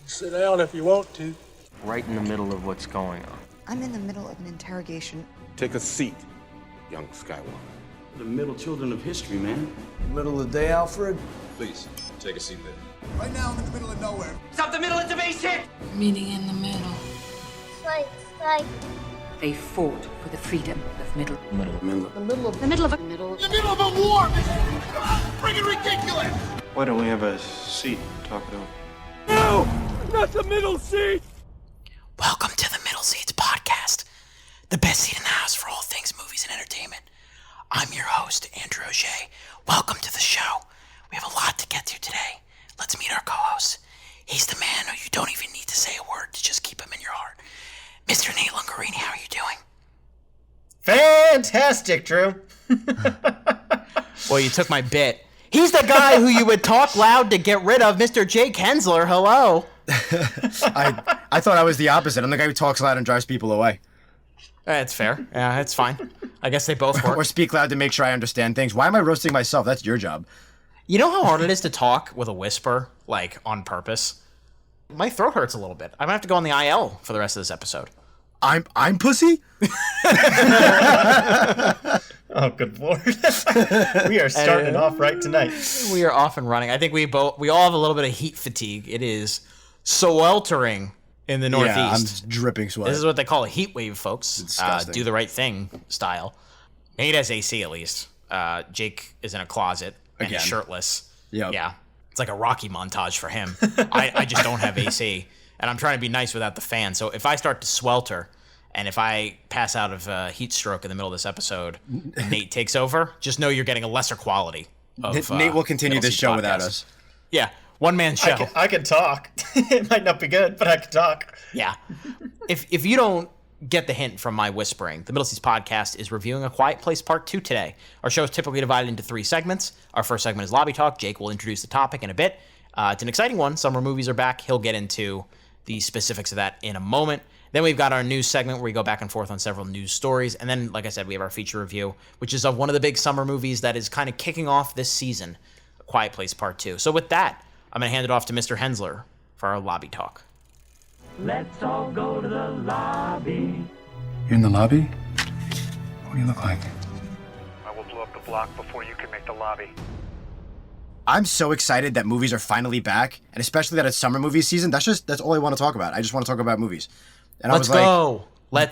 Sit down if you want to. Right in the middle of what's going on. I'm in the middle of an interrogation. Take a seat, young Skywalker. The middle children of history, man. Middle of the day, Alfred. Please, take a seat there. Right now, I'm in the middle of nowhere. Stop the middle, it's a base hit! Meeting in the middle. Slide. They fought for the freedom of middle. The middle of The middle of a war! Freaking ridiculous! Why don't we have a seat and talk it over? No! Not the middle seat! Welcome to the Middle Seats Podcast, the best seat in the house for all things movies and entertainment. I'm your host, Andrew O'Shea. Welcome to the show. We have a lot to get to today. Let's meet our co-host. He's the man who you don't even need to say a word to just keep him in your heart. Mr. Nate Lungarini, how are you doing? Fantastic, Drew. Well, you took my bit. He's the guy who you would talk loud to get rid of, Mr. Jake Hensler. Hello. I thought I was the opposite. I'm the guy who talks loud and drives people away. That's fair. Yeah, it's fine. I guess they both work. Or speak loud to make sure I understand things. Why am I roasting myself? That's your job. You know how hard it is to talk with a whisper, like, on purpose? My throat hurts a little bit. I'm gonna have to go on the IL for the rest of this episode. I'm pussy? Oh, good lord. We are starting off right tonight. We are off and running. I think we all have a little bit of heat fatigue. It is sweltering in the Northeast. Yeah, I'm dripping sweat. This is what they call a heat wave, folks. Disgusting. Do the right thing style. Nate has AC at least. Jake is in a closet and he's shirtless. Yep. Yeah. It's like a Rocky montage for him. I just don't have AC. And I'm trying to be nice without the fan. So if I start to swelter and if I pass out of heat stroke in the middle of this episode, Nate takes over, just know you're getting a lesser quality of Nate will continue this show without us. Yeah. One man show. I can talk. It might not be good, but I can talk. Yeah. If you don't get the hint from my whispering, the Middle Seats Podcast is reviewing A Quiet Place Part 2 today. Our show is typically divided into 3 segments. Our first segment is Lobby Talk. Jake will introduce the topic in a bit. It's an exciting one. Summer movies are back. He'll get into the specifics of that in a moment. Then we've got our news segment where we go back and forth on several news stories. And then, like I said, we have our feature review, which is of one of the big summer movies that is kind of kicking off this season, A Quiet Place Part 2. So with that, I'm going to hand it off to Mr. Hensler for our Lobby Talk. Let's all go to the lobby. You're in the lobby? What do you look like? I will blow up the block before you can make the lobby. I'm so excited that movies are finally back, and especially that it's summer movie season. That's all I want to talk about. I just want to talk about movies. And Let's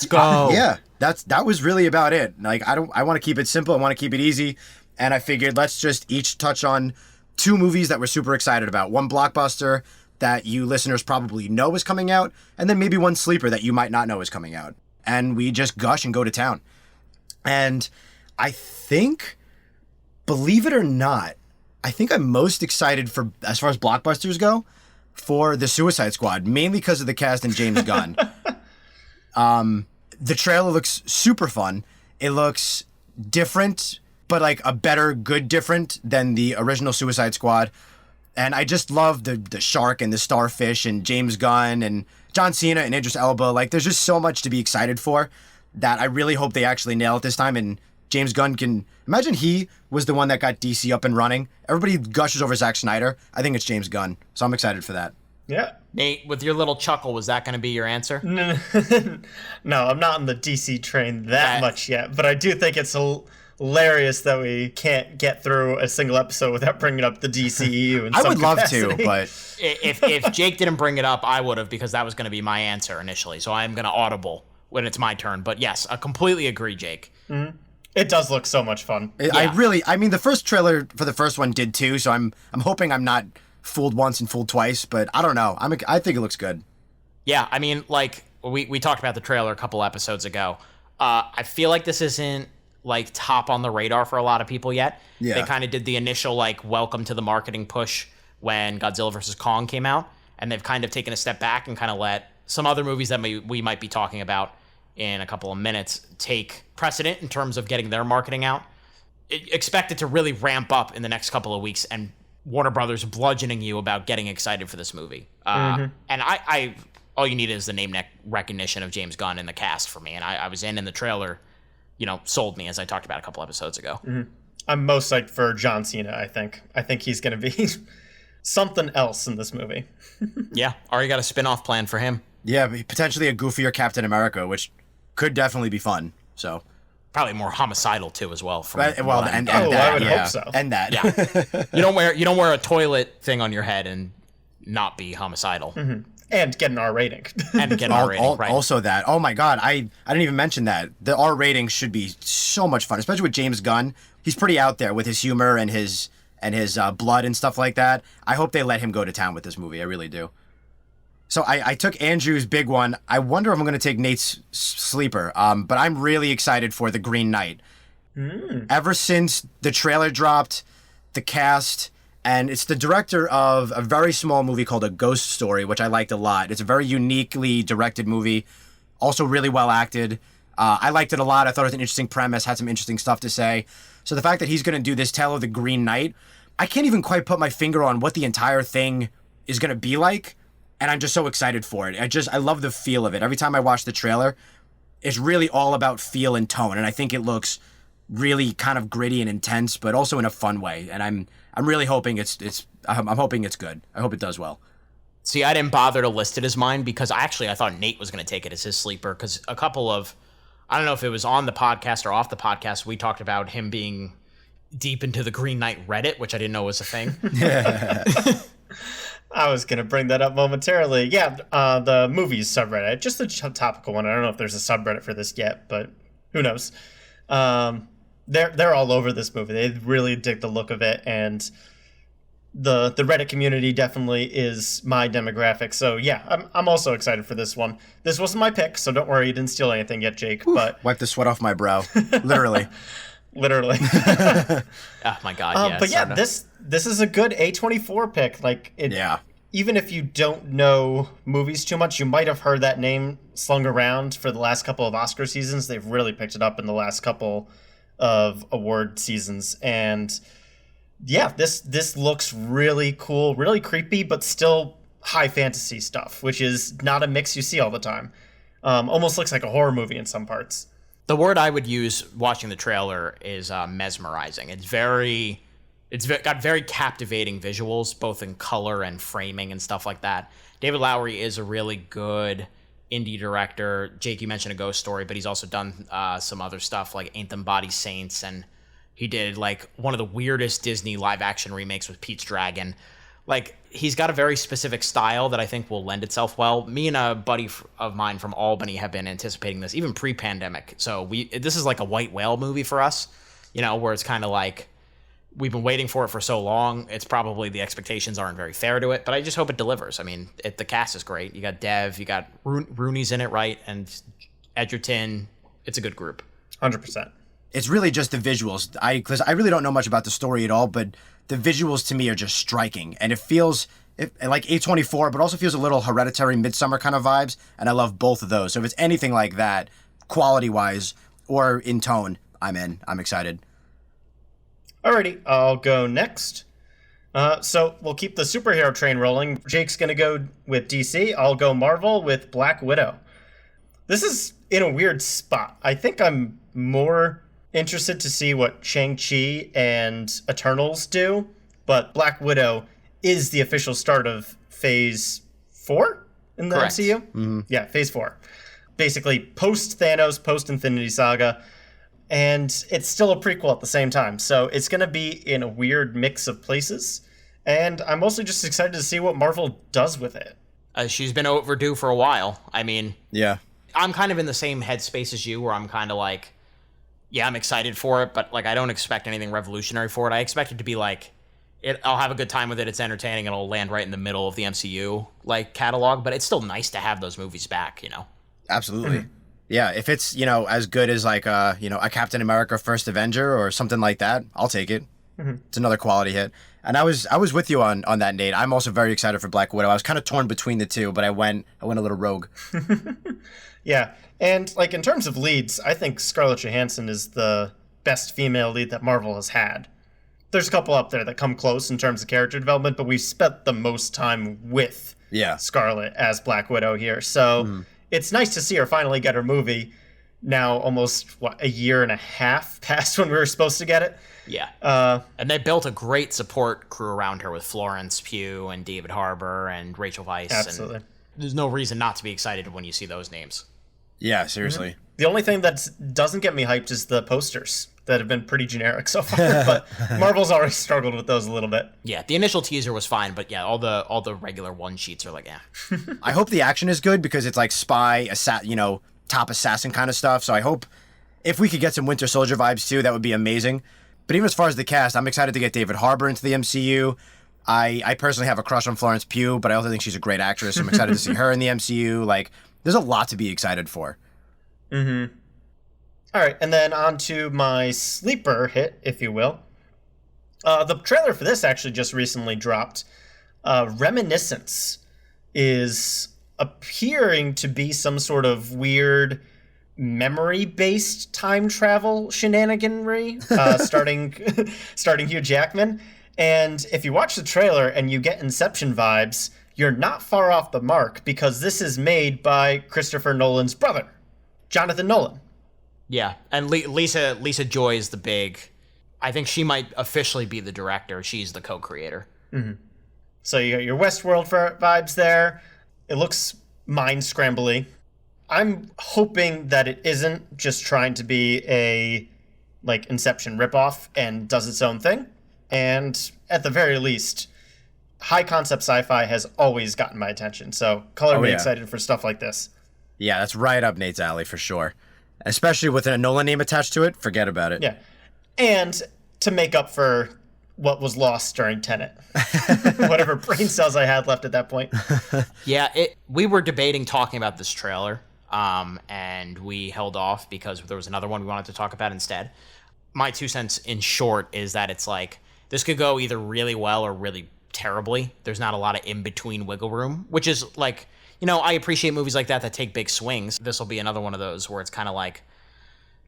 go. Yeah, that was really about it. Like I want to keep it simple. I want to keep it easy, and I figured let's just each touch on 2 movies that we're super excited about. One blockbuster that you listeners probably know is coming out, and then maybe one sleeper that you might not know is coming out. And we just gush and go to town. And I think, believe it or not, I think I'm most excited for, as far as blockbusters go, for The Suicide Squad, mainly because of the cast and James Gunn. The trailer looks super fun. It looks different, but like a better, good different than the original Suicide Squad. And I just love the shark and the starfish and James Gunn and John Cena and Idris Elba. Like, there's just so much to be excited for that I really hope they actually nail it this time. And James Gunn can... Imagine he was the one that got DC up and running. Everybody gushes over Zack Snyder. I think it's James Gunn. So I'm excited for that. Yeah. Nate, with your little chuckle, was that going to be your answer? No, I'm not on the DC train that much yet, but I do think it's hilarious that we can't get through a single episode without bringing up the DCEU in some I would love capacity. to, but... If Jake didn't bring it up, I would have, because that was going to be my answer initially. So I'm going to audible when it's my turn. But yes, I completely agree, Jake. Mm-hmm. It does look so much fun. Yeah. I mean, the first trailer for the first one did too, so I'm hoping I'm not fooled once and fooled twice, but I don't know. I think it looks good. Yeah, I mean, like, we talked about the trailer a couple episodes ago. I feel like this isn't, like, top on the radar for a lot of people yet. Yeah. They kind of did the initial, like, welcome to the marketing push when Godzilla vs. Kong came out, and they've kind of taken a step back and kind of let some other movies that we might be talking about in a couple of minutes take precedent in terms of getting their marketing out. Expect it to really ramp up in the next couple of weeks, and Warner Brothers bludgeoning you about getting excited for this movie. And I all you need is the name recognition of James Gunn in the cast for me, and I was in the trailer, sold me, as I talked about a couple episodes ago. I'm most psyched for John Cena, I think. I think he's going to be something else in this movie. Yeah, already got a spin-off plan for him. Yeah, potentially a goofier Captain America, which could definitely be fun. So probably more homicidal too, as well. And that, I would hope so. And that, yeah. You don't wear a toilet thing on your head and not be homicidal. Mm-hmm. And get an R rating. And get an R rating, right. Also that. Oh my God, I didn't even mention that. The R rating should be so much fun, especially with James Gunn. He's pretty out there with his humor and his blood and stuff like that. I hope they let him go to town with this movie. I really do. So I took Andrew's big one. I wonder if I'm going to take Nate's sleeper. But I'm really excited for The Green Knight. Ever since the trailer dropped, the cast, and it's the director of a very small movie called A Ghost Story, which I liked a lot. It's a very uniquely directed movie, also really well acted. I liked it a lot. I thought it was an interesting premise, had some interesting stuff to say. So the fact that he's going to do this Tale of the Green Knight, I can't even quite put my finger on what the entire thing is going to be like, and I'm just so excited for it. I love the feel of it. Every time I watch the trailer, it's really all about feel and tone, and I think it looks really kind of gritty and intense, but also in a fun way. And I'm really hoping I'm hoping it's good. I hope it does well. See, I didn't bother to list it as mine because I thought Nate was going to take it as his sleeper, because a couple of, I don't know if it was on the podcast or off the podcast, we talked about him being deep into the Green Knight Reddit, which I didn't know was a thing. I was going to bring that up momentarily. Yeah, the movies subreddit, just a topical one. I don't know if there's a subreddit for this yet, but who knows. They're all over this movie. They really dig the look of it, and the Reddit community definitely is my demographic. So yeah, I'm also excited for this one. This wasn't my pick, so don't worry, you didn't steal anything yet, Jake. Whew, but wipe the sweat off my brow, literally. Literally. Oh my God! Yeah. But yeah, this is a good A24 pick. Like it. Yeah. Even if you don't know movies too much, you might have heard that name slung around for the last couple of Oscar seasons. They've really picked it up in the last couple of award seasons, and yeah, this looks really cool, really creepy, but still high fantasy stuff, which is not a mix you see all the time. Almost looks like a horror movie in some parts. The word I would use watching the trailer is mesmerizing. It's got very captivating visuals, both in color and framing and stuff like that. David Lowery is a really good indie director. Jake, you mentioned A Ghost Story, but he's also done some other stuff like Ain't Them Body Saints, and he did like one of the weirdest Disney live action remakes with Pete's Dragon. Like, he's got a very specific style that I think will lend itself well. Me and a buddy of mine from Albany have been anticipating this even pre-pandemic. So this is like a white whale movie for us, where it's kind of like we've been waiting for it for so long. It's probably the expectations aren't very fair to it, but I just hope it delivers. I mean, the cast is great. You got Dev, you got Rooney's in it, right? And Edgerton. It's a good group. 100%. It's really just the visuals. Because I really don't know much about the story at all, but the visuals to me are just striking. And it feels like A24, but also feels a little Hereditary, Midsummer kind of vibes. And I love both of those. So if it's anything like that, quality-wise or in tone, I'm in. I'm excited. Alrighty, I'll go next. So we'll keep the superhero train rolling. Jake's going to go with DC. I'll go Marvel with Black Widow. This is in a weird spot. I think I'm more interested to see what Shang-Chi and Eternals do, but Black Widow is the official start of Phase 4 in the Correct. MCU? Mm-hmm. Yeah, Phase 4. Basically, post-Thanos, post-Infinity Saga, and it's still a prequel at the same time, so it's going to be in a weird mix of places, and I'm mostly just excited to see what Marvel does with it. She's been overdue for a while. I mean, yeah, I'm kind of in the same headspace as you, where I'm kind of like, yeah, I'm excited for it, but like I don't expect anything revolutionary for it. I expect it to be like, I'll have a good time with it. It's entertaining, and it'll land right in the middle of the MCU like catalog. But it's still nice to have those movies back, Absolutely. Mm-hmm. Yeah, if it's as good as like a Captain America First Avenger or something like that, I'll take it. Mm-hmm. It's another quality hit. And I was with you on that, Nate. I'm also very excited for Black Widow. I was kind of torn between the two, but I went a little rogue. Yeah. And like in terms of leads, I think Scarlett Johansson is the best female lead that Marvel has had. There's a couple up there that come close in terms of character development, but we've spent the most time with Scarlett as Black Widow here. So it's nice to see her finally get her movie now almost, a year and a half past when we were supposed to get it. Yeah. And they built a great support crew around her with Florence Pugh and David Harbour and Rachel Weisz. Absolutely. And there's no reason not to be excited when you see those names. Yeah, seriously. The only thing that doesn't get me hyped is the posters that have been pretty generic so far, but Marvel's already struggled with those a little bit. Yeah, the initial teaser was fine, but yeah, all the regular one sheets are like, yeah. I hope the action is good because it's like spy, top assassin kind of stuff. So I hope if we could get some Winter Soldier vibes too, that would be amazing. But even as far as the cast, I'm excited to get David Harbour into the MCU. I personally have a crush on Florence Pugh, but I also think she's a great actress. So I'm excited to see her in the MCU. Like, there's a lot to be excited for. Mm-hmm. All right, and then on to my sleeper hit, if you will. The trailer for this actually just recently dropped. Reminiscence is appearing to be some sort of weird memory-based time travel shenaniganry, starting Hugh Jackman. And if you watch the trailer and you get Inception vibes, you're not far off the mark because this is made by Christopher Nolan's brother, Jonathan Nolan. Yeah, and Lisa Joy is the big... I think she might officially be the director. She's the co-creator. Mm-hmm. So you got your Westworld vibes there. It looks mind-scrambly. I'm hoping that it isn't just trying to be a Inception ripoff and does its own thing. And at the very least, high-concept sci-fi has always gotten my attention. So color me excited for stuff like this. Yeah, that's right up Nate's alley for sure. Especially with a Nolan name attached to it, forget about it. Yeah. And to make up for what was lost during Tenet. Whatever brain cells I had left at that point. Yeah, we were debating talking about this trailer, and we held off because there was another one we wanted to talk about instead. My 2 cents in short is that it's like, this could go either really well or really terribly. There's not a lot of in-between wiggle room, which is like... I appreciate movies like that take big swings. This will be another one of those where it's kind of like,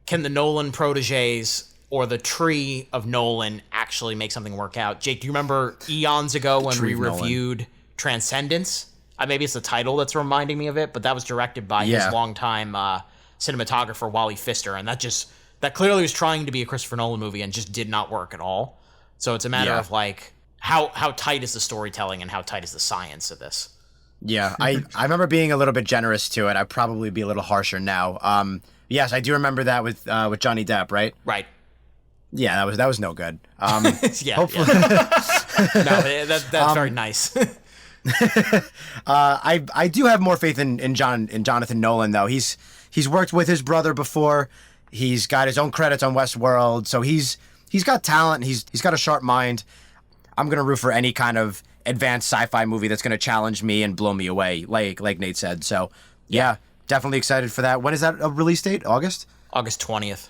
can the Nolan proteges or the tree of Nolan actually make something work out? Jake, do you remember eons ago when we reviewed Transcendence? Maybe it's the title that's reminding me of it, but that was directed by his longtime cinematographer, Wally Pfister, and that clearly was trying to be a Christopher Nolan movie and just did not work at all. So it's a matter of like, how tight is the storytelling and how tight is the science of this? Yeah, I remember being a little bit generous to it. I'd probably be a little harsher now. Yes, I do remember that with Johnny Depp, right? Right. Yeah, that was no good. Yeah. Hopefully, no, that's very nice. I do have more faith in Jonathan Nolan though. He's worked with his brother before. He's got his own credits on Westworld, so he's got talent. He's got a sharp mind. I'm gonna root for any kind of advanced sci-fi movie that's going to challenge me and blow me away, like Nate said. So, yeah, definitely excited for that. When is that a release date? August 20th.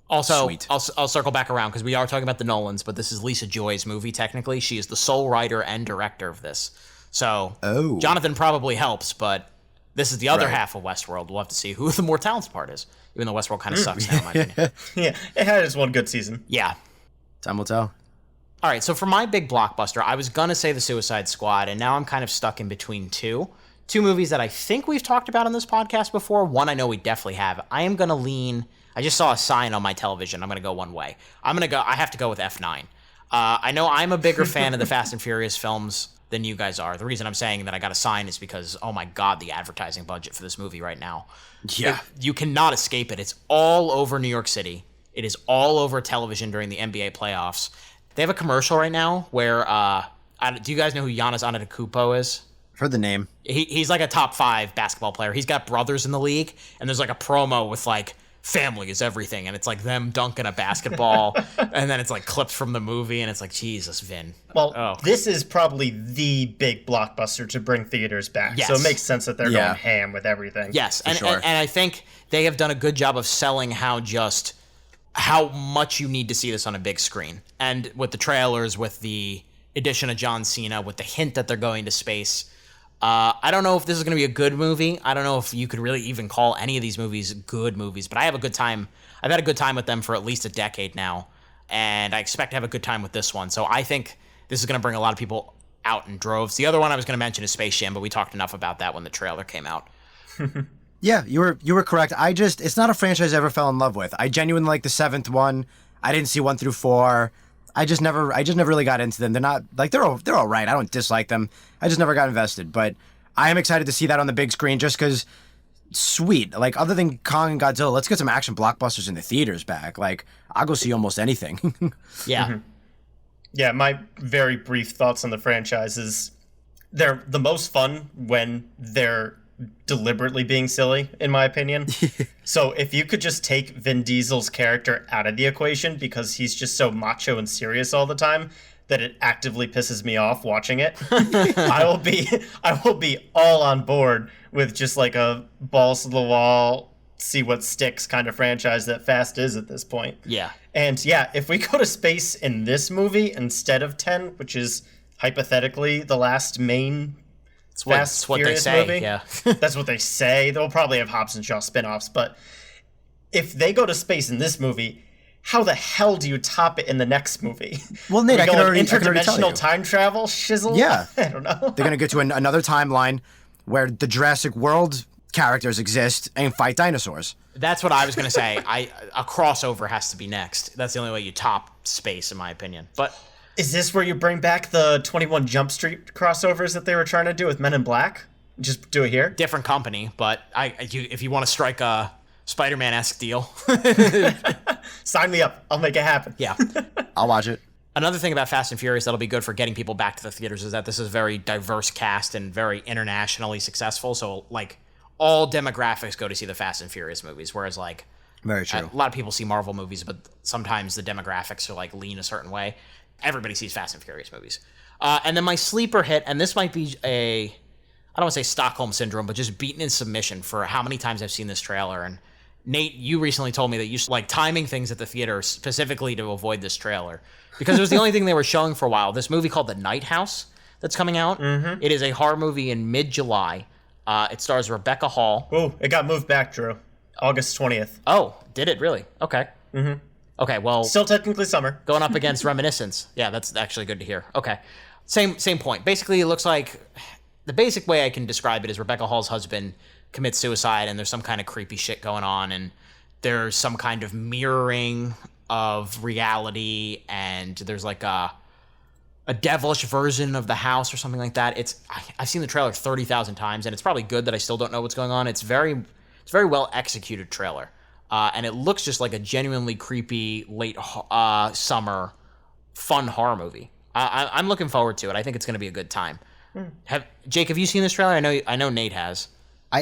Also, Sweet. I'll circle back around because we are talking about the Nolans, but this is Lisa Joy's movie, technically. She is the sole writer and director of this. So, Jonathan probably helps, but this is the other half of Westworld. We'll have to see who the more talented part is, even though Westworld kind of sucks now, in my opinion. Yeah, it had its one good season. Yeah. Time will tell. All right, so for my big blockbuster, I was going to say The Suicide Squad, and now I'm kind of stuck in between two movies that I think we've talked about on this podcast before. One I know we definitely have. I am going to lean... I just saw a sign on my television. I'm going to go one way. I have to go with F9. I know I'm a bigger fan of the Fast and Furious films than you guys are. The reason I'm saying that I got a sign is because, oh my God, the advertising budget for this movie right now. Yeah. You cannot escape it. It's all over New York City. It is all over television during the NBA playoffs. They have a commercial right now where, do you guys know who Giannis Antetokounmpo is? Heard the name. He's like a top 5 basketball player. He's got brothers in the league, and there's like a promo with like, family is everything, and it's like them dunking a basketball, and then it's like clips from the movie, and it's like, Jesus, Vin. Well, this is probably the big blockbuster to bring theaters back, so it makes sense that they're going ham with everything. Yes, and I think they have done a good job of selling how much you need to see this on a big screen. And with the trailers, with the addition of John Cena, with the hint that they're going to space, I don't know if this is going to be a good movie. I don't know if you could really even call any of these movies good movies, but I have a good time. I've had a good time with them for at least a decade now, and I expect to have a good time with this one. So I think this is going to bring a lot of people out in droves. The other one I was going to mention is Space Jam, but we talked enough about that when the trailer came out. Yeah, you were correct. It's not a franchise I ever fell in love with. I genuinely like the 7th one. I didn't see 1 through 4. I just never really got into them. They're not like they're all right. I don't dislike them. I just never got invested. But I am excited to see that on the big screen just because, sweet. Like, other than Kong and Godzilla, let's get some action blockbusters in the theaters back. Like, I'll go see almost anything. Yeah. Yeah, my very brief thoughts on the franchise is they're the most fun when they're deliberately being silly, in my opinion. So if you could just take Vin Diesel's character out of the equation because he's just so macho and serious all the time that it actively pisses me off watching it, I will be all on board with just like a balls to the wall, see what sticks kind of franchise that Fast is at this point. Yeah. And yeah, if we go to space in this movie instead of 10, which is hypothetically the last main Fast what Furious they say, movie. yeah. That's what they say. They'll probably have Hobbs and Shaw spin-offs, but if they go to space in this movie, how the hell do you top it in the next movie? Well, Nate, I can already tell you. Interdimensional time travel shizzle? Yeah. I don't know. They're going to get to another timeline where the Jurassic World characters exist and fight dinosaurs. That's what I was going to say. A crossover has to be next. That's the only way you top space, in my opinion. But is this where you bring back the 21 Jump Street crossovers that they were trying to do with Men in Black? Just do it here? Different company, but if you want to strike a Spider-Man-esque deal. Sign me up. I'll make it happen. Yeah. I'll watch it. Another thing about Fast and Furious that'll be good for getting people back to the theaters is that this is a very diverse cast and very internationally successful. So, like, all demographics go to see the Fast and Furious movies, whereas, like, very true. A lot of people see Marvel movies, but sometimes the demographics are, like, lean a certain way. Everybody sees Fast and Furious movies. And then my sleeper hit, and this might be I don't want to say Stockholm Syndrome, but just beaten in submission for how many times I've seen this trailer. And Nate, you recently told me that you like timing things at the theater specifically to avoid this trailer because it was the only thing they were showing for a while. This movie called The Night House that's coming out. Mm-hmm. It is a horror movie in mid-July. It stars Rebecca Hall. Oh, it got moved back, Drew. August 20th. Oh, did it really? Okay. Mm-hmm. Okay, well... Still technically summer. Going up against Reminiscence. Yeah, that's actually good to hear. Okay. Same point. Basically, it looks like... The basic way I can describe it is Rebecca Hall's husband commits suicide, and there's some kind of creepy shit going on, and there's some kind of mirroring of reality, and there's like a devilish version of the house or something like that. I've seen the trailer 30,000 times, and it's probably good that I still don't know what's going on. It's very well executed trailer. And it looks just like a genuinely creepy late summer fun horror movie. I'm looking forward to it. I think it's going to be a good time. Jake, have you seen this trailer? I know Nate has. I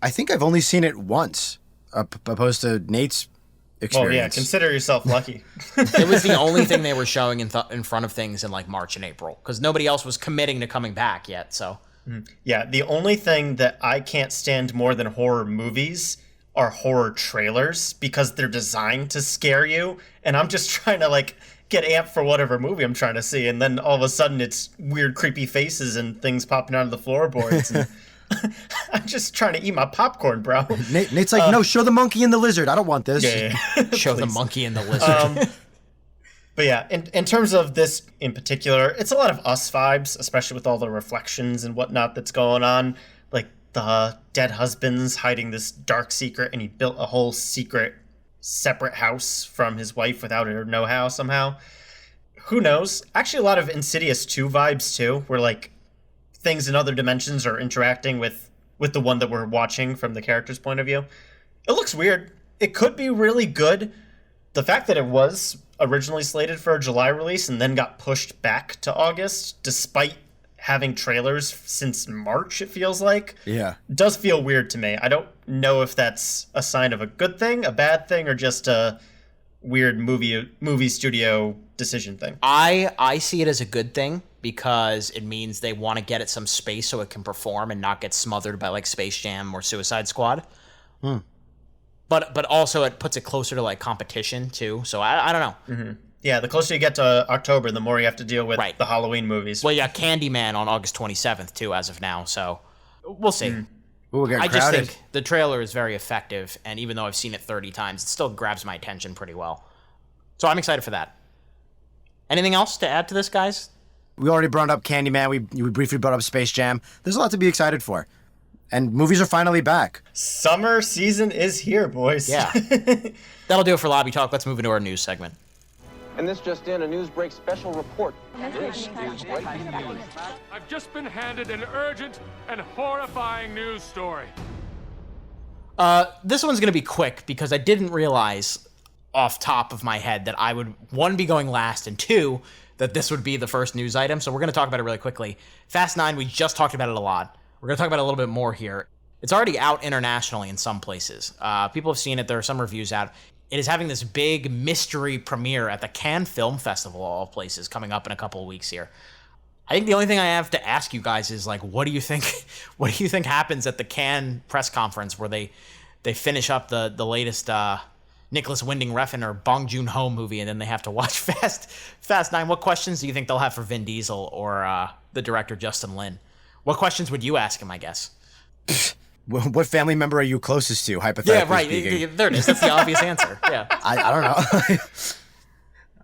think I've only seen it once, opposed to Nate's experience. Well, yeah, consider yourself lucky. It was the only thing they were showing in front of things in like March and April because nobody else was committing to coming back yet. So yeah, the only thing that I can't stand more than horror movies are horror trailers because they're designed to scare you, and I'm just trying to like get amped for whatever movie I'm trying to see, and then all of a sudden it's weird creepy faces and things popping out of the floorboards. And I'm just trying to eat my popcorn, bro. Nate's like, no, show the monkey and the lizard. I don't want this. Yeah. Show the monkey and the lizard. But yeah, in terms of this in particular, it's a lot of Us vibes, especially with all the reflections and whatnot that's going on. Like the dead husband's hiding this dark secret, and he built a whole secret separate house from his wife without her know-how somehow. Who knows? Actually, a lot of Insidious 2 vibes too, where like things in other dimensions are interacting with the one that we're watching from the character's point of view. It looks weird. It could be really good. The fact that it was originally slated for a July release and then got pushed back to August, despite having trailers since March, it feels like. Yeah. Does feel weird to me. I don't know if that's a sign of a good thing, a bad thing, or just a weird movie studio decision thing. I see it as a good thing because it means they want to get it some space so it can perform and not get smothered by like Space Jam or Suicide Squad. But also it puts it closer to like competition too. So I don't know. Mm-hmm. Yeah, the closer you get to October, the more you have to deal with the Halloween movies. Well, yeah, Candyman on August 27th too, as of now. So we'll see. Ooh, I just think the trailer is very effective, and even though I've seen it 30 times, it still grabs my attention pretty well. So I'm excited for that. Anything else to add to this, guys? We already brought up Candyman. We briefly brought up Space Jam. There's a lot to be excited for. And movies are finally back. Summer season is here, boys. Yeah. That'll do it for Lobby Talk. Let's move into our news segment. And this just in, a Newsbreak special report. I've just been handed an urgent and horrifying news story. This one's going to be quick because I didn't realize off top of my head that I would, one, be going last, and two, that this would be the first news item. So we're going to talk about it really quickly. Fast 9, we just talked about it a lot. We're going to talk about it a little bit more here. It's already out internationally in some places. People have seen it. There are some reviews out. It is having this big mystery premiere at the Cannes Film Festival, of all places, coming up in a couple of weeks here. I think the only thing I have to ask you guys is, like, what do you think? What do you think happens at the Cannes press conference where they finish up the latest Nicholas Winding Refn or Bong Joon-ho movie, and then they have to watch Fast 9? What questions do you think they'll have for Vin Diesel or the director Justin Lin? What questions would you ask him, I guess? What family member are you closest to, hypothetically speaking? Yeah, right. There it is. That's the obvious answer. Yeah. I don't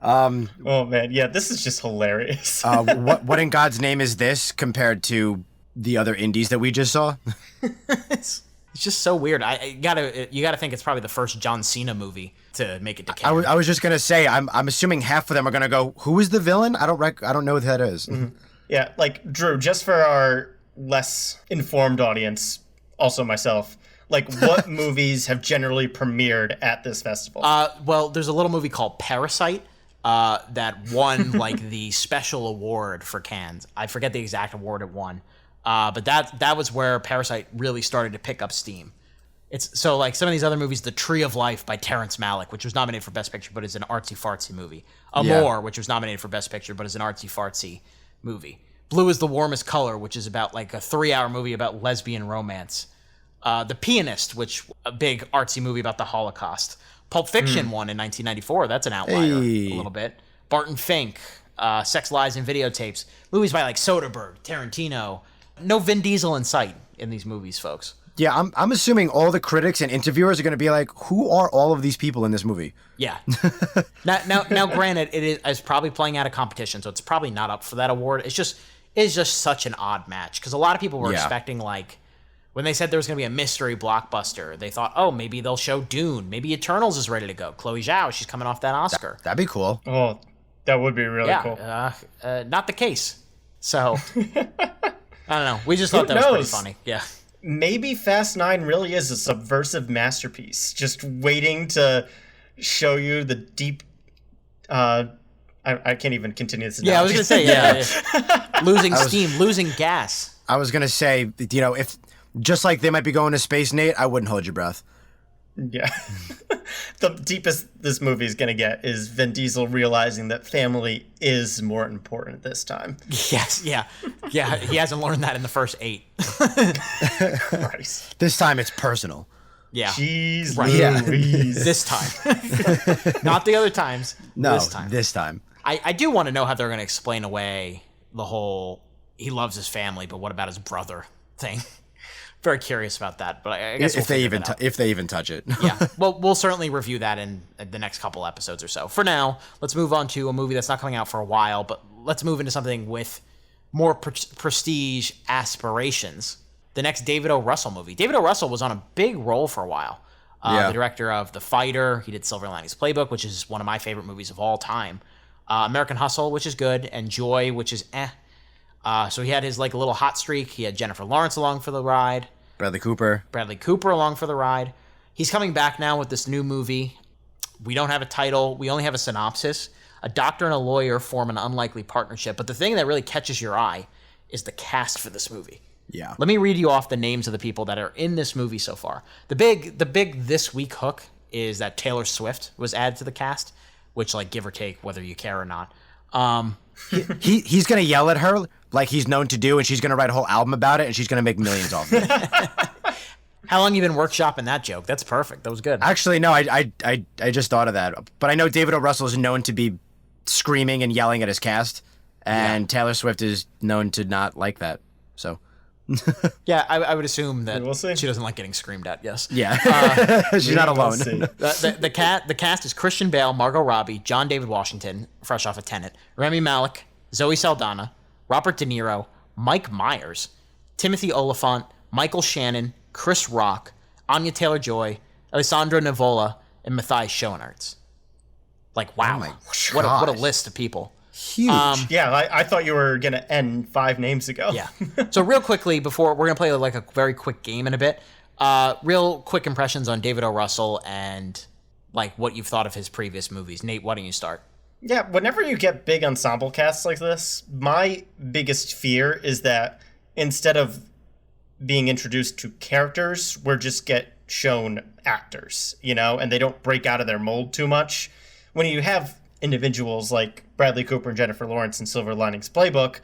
know. Oh, man. Yeah, this is just hilarious. What in God's name is this compared to the other indies that we just saw? It's just so weird. You gotta think it's probably the first John Cena movie to make it to Cannes. I was just gonna say I'm assuming half of them are gonna go, who is the villain? I don't know who that is. Mm-hmm. Yeah, like Drew, just for our less informed audience, also myself, like what movies have generally premiered at this festival? Well, there's a little movie called Parasite that won like the special award for Cannes. I forget the exact award it won. But that was where Parasite really started to pick up steam. It's so like some of these other movies, The Tree of Life by Terrence Malick, which was nominated for Best Picture, but is an artsy-fartsy movie. Amour, which was nominated for Best Picture, but is an artsy-fartsy movie. Blue is the Warmest Color, which is about like a 3-hour movie about lesbian romance. The Pianist, which a big artsy movie about the Holocaust. Pulp Fiction won in 1994. That's an outlier a little bit. Barton Fink, Sex, Lies, and Videotapes. Movies by like Soderbergh, Tarantino. No Vin Diesel in sight in these movies, folks. Yeah, I'm assuming all the critics and interviewers are going to be like, who are all of these people in this movie? Yeah. now, granted, it's probably playing out of competition, so it's probably not up for that award. It's just such an odd match because a lot of people were expecting, like, when they said there was going to be a mystery blockbuster, they thought, oh, maybe they'll show Dune. Maybe Eternals is ready to go. Chloe Zhao, she's coming off that Oscar. That'd be cool. Oh, that would be really cool. Not the case. So, I don't know. We just thought that was pretty funny. Yeah. Maybe Fast 9 really is a subversive masterpiece, just waiting to show you the deep... I can't even continue this analogy. Yeah, I was going to say, yeah. Losing steam, losing gas. I was going to say, if just like they might be going to space, Nate, I wouldn't hold your breath. Yeah. The deepest this movie is going to get is Vin Diesel realizing that family is more important this time. Yes, yeah. Yeah, he hasn't learned that in the first 8. Christ. This time it's personal. Yeah. Jeez, right. Louise. This time. Not the other times. No, this time. I do want to know how they're going to explain away the whole he loves his family, but what about his brother thing. Very curious about that, but I guess if they even touch it. Yeah, well, we'll certainly review that in the next couple episodes or so. For now, let's move on to a movie that's not coming out for a while, but let's move into something with more prestige aspirations. The next David O. Russell movie. David O. Russell was on a big role for a while. The director of The Fighter. He did Silver Linings Playbook, which is one of my favorite movies of all time. American Hustle, which is good, and Joy, which is eh. So he had his like little hot streak. He had Jennifer Lawrence along for the ride. Bradley Cooper along for the ride. He's coming back now with this new movie. We don't have a title. We only have a synopsis. A doctor and a lawyer form an unlikely partnership. But the thing that really catches your eye is the cast for this movie. Yeah. Let me read you off the names of the people that are in this movie so far. The big this week hook is that Taylor Swift was added to the cast, which, like, give or take whether you care or not. He's gonna yell at her like he's known to do, and she's gonna write a whole album about it, and she's gonna make millions off of it. How long you been workshopping that joke? That's perfect. That was good. Actually, no, I just thought of that. But I know David O. Russell is known to be screaming and yelling at his cast, and Taylor Swift is known to not like that. So. Yeah, I would assume that we'll she doesn't like getting screamed at. Yes. Yeah. She's not alone. The cast is Christian Bale, Margot Robbie, John David Washington, fresh off of Tenet, Rami Malek, Zoe Saldana, Robert De Niro, Mike Myers, Timothy Olyphant, Michael Shannon, Chris Rock, Anya Taylor-Joy, Alessandro Nivola, and Matthias Schoenaerts. Like, wow, Oh my what a gosh. list of people. Huge. Yeah, I thought you were gonna end 5 names ago. Yeah. So real quickly, before we're gonna play like a very quick game in a bit. Real quick impressions on David O. Russell and like what you've thought of his previous movies. Nate, why don't you start? Yeah, whenever you get big ensemble casts like this, my biggest fear is that instead of being introduced to characters, we're just get shown actors, and they don't break out of their mold too much. When you have individuals like Bradley Cooper and Jennifer Lawrence in Silver Linings Playbook,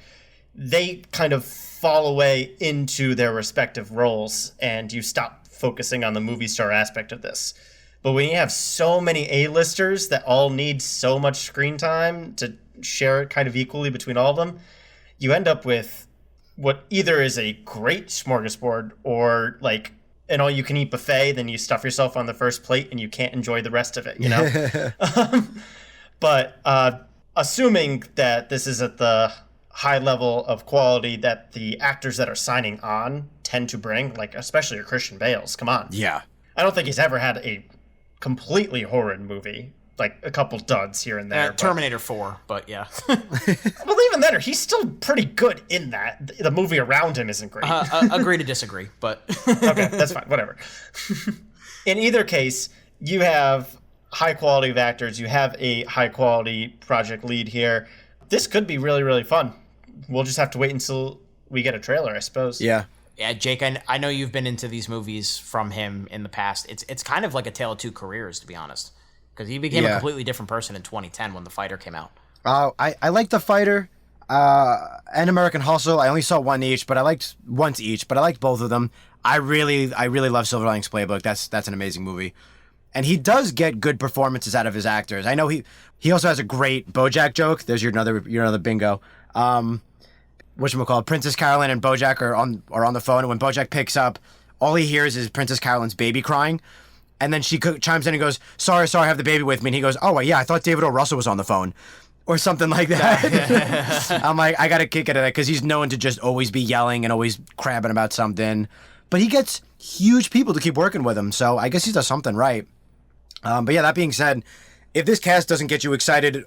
they kind of fall away into their respective roles, and you stop focusing on the movie star aspect of this. But when you have so many A-listers that all need so much screen time to share it kind of equally between all of them, you end up with what either is a great smorgasbord or like an all-you-can-eat buffet, then you stuff yourself on the first plate and you can't enjoy the rest of it, But assuming that this is at the high level of quality that the actors that are signing on tend to bring, like especially your Christian Bales, come on. Yeah. I don't think he's ever had a completely horrid movie, like a couple duds here and there. Terminator 4, but yeah. Well, even then, he's still pretty good in that. The movie around him isn't great. Agree to disagree, but... Okay, that's fine, whatever. In either case, you have high quality of actors, you have a high quality project lead here. This could be really, really fun. We'll just have to wait until we get a trailer, I suppose. Yeah. Yeah, Jake, I know you've been into these movies from him in the past. It's kind of like a tale of two careers, to be honest. Because he became a completely different person in 2010 when The Fighter came out. I like The Fighter and American Hustle. I only saw one each, but I liked both of them. I really love Silver Linings Playbook. That's an amazing movie. And he does get good performances out of his actors. I know he also has a great BoJack joke. There's your another bingo. Whatchamacallit, Princess Carolyn and BoJack are on the phone, and when BoJack picks up, all he hears is Princess Carolyn's baby crying. And then she chimes in and goes, sorry, I have the baby with me. And he goes, oh, yeah, I thought David O. Russell was on the phone. Or something like that. I'm like, I got to kick it at it because he's known to just always be yelling and always crabbing about something. But he gets huge people to keep working with him, so I guess he does something right. But yeah, that being said, if this cast doesn't get you excited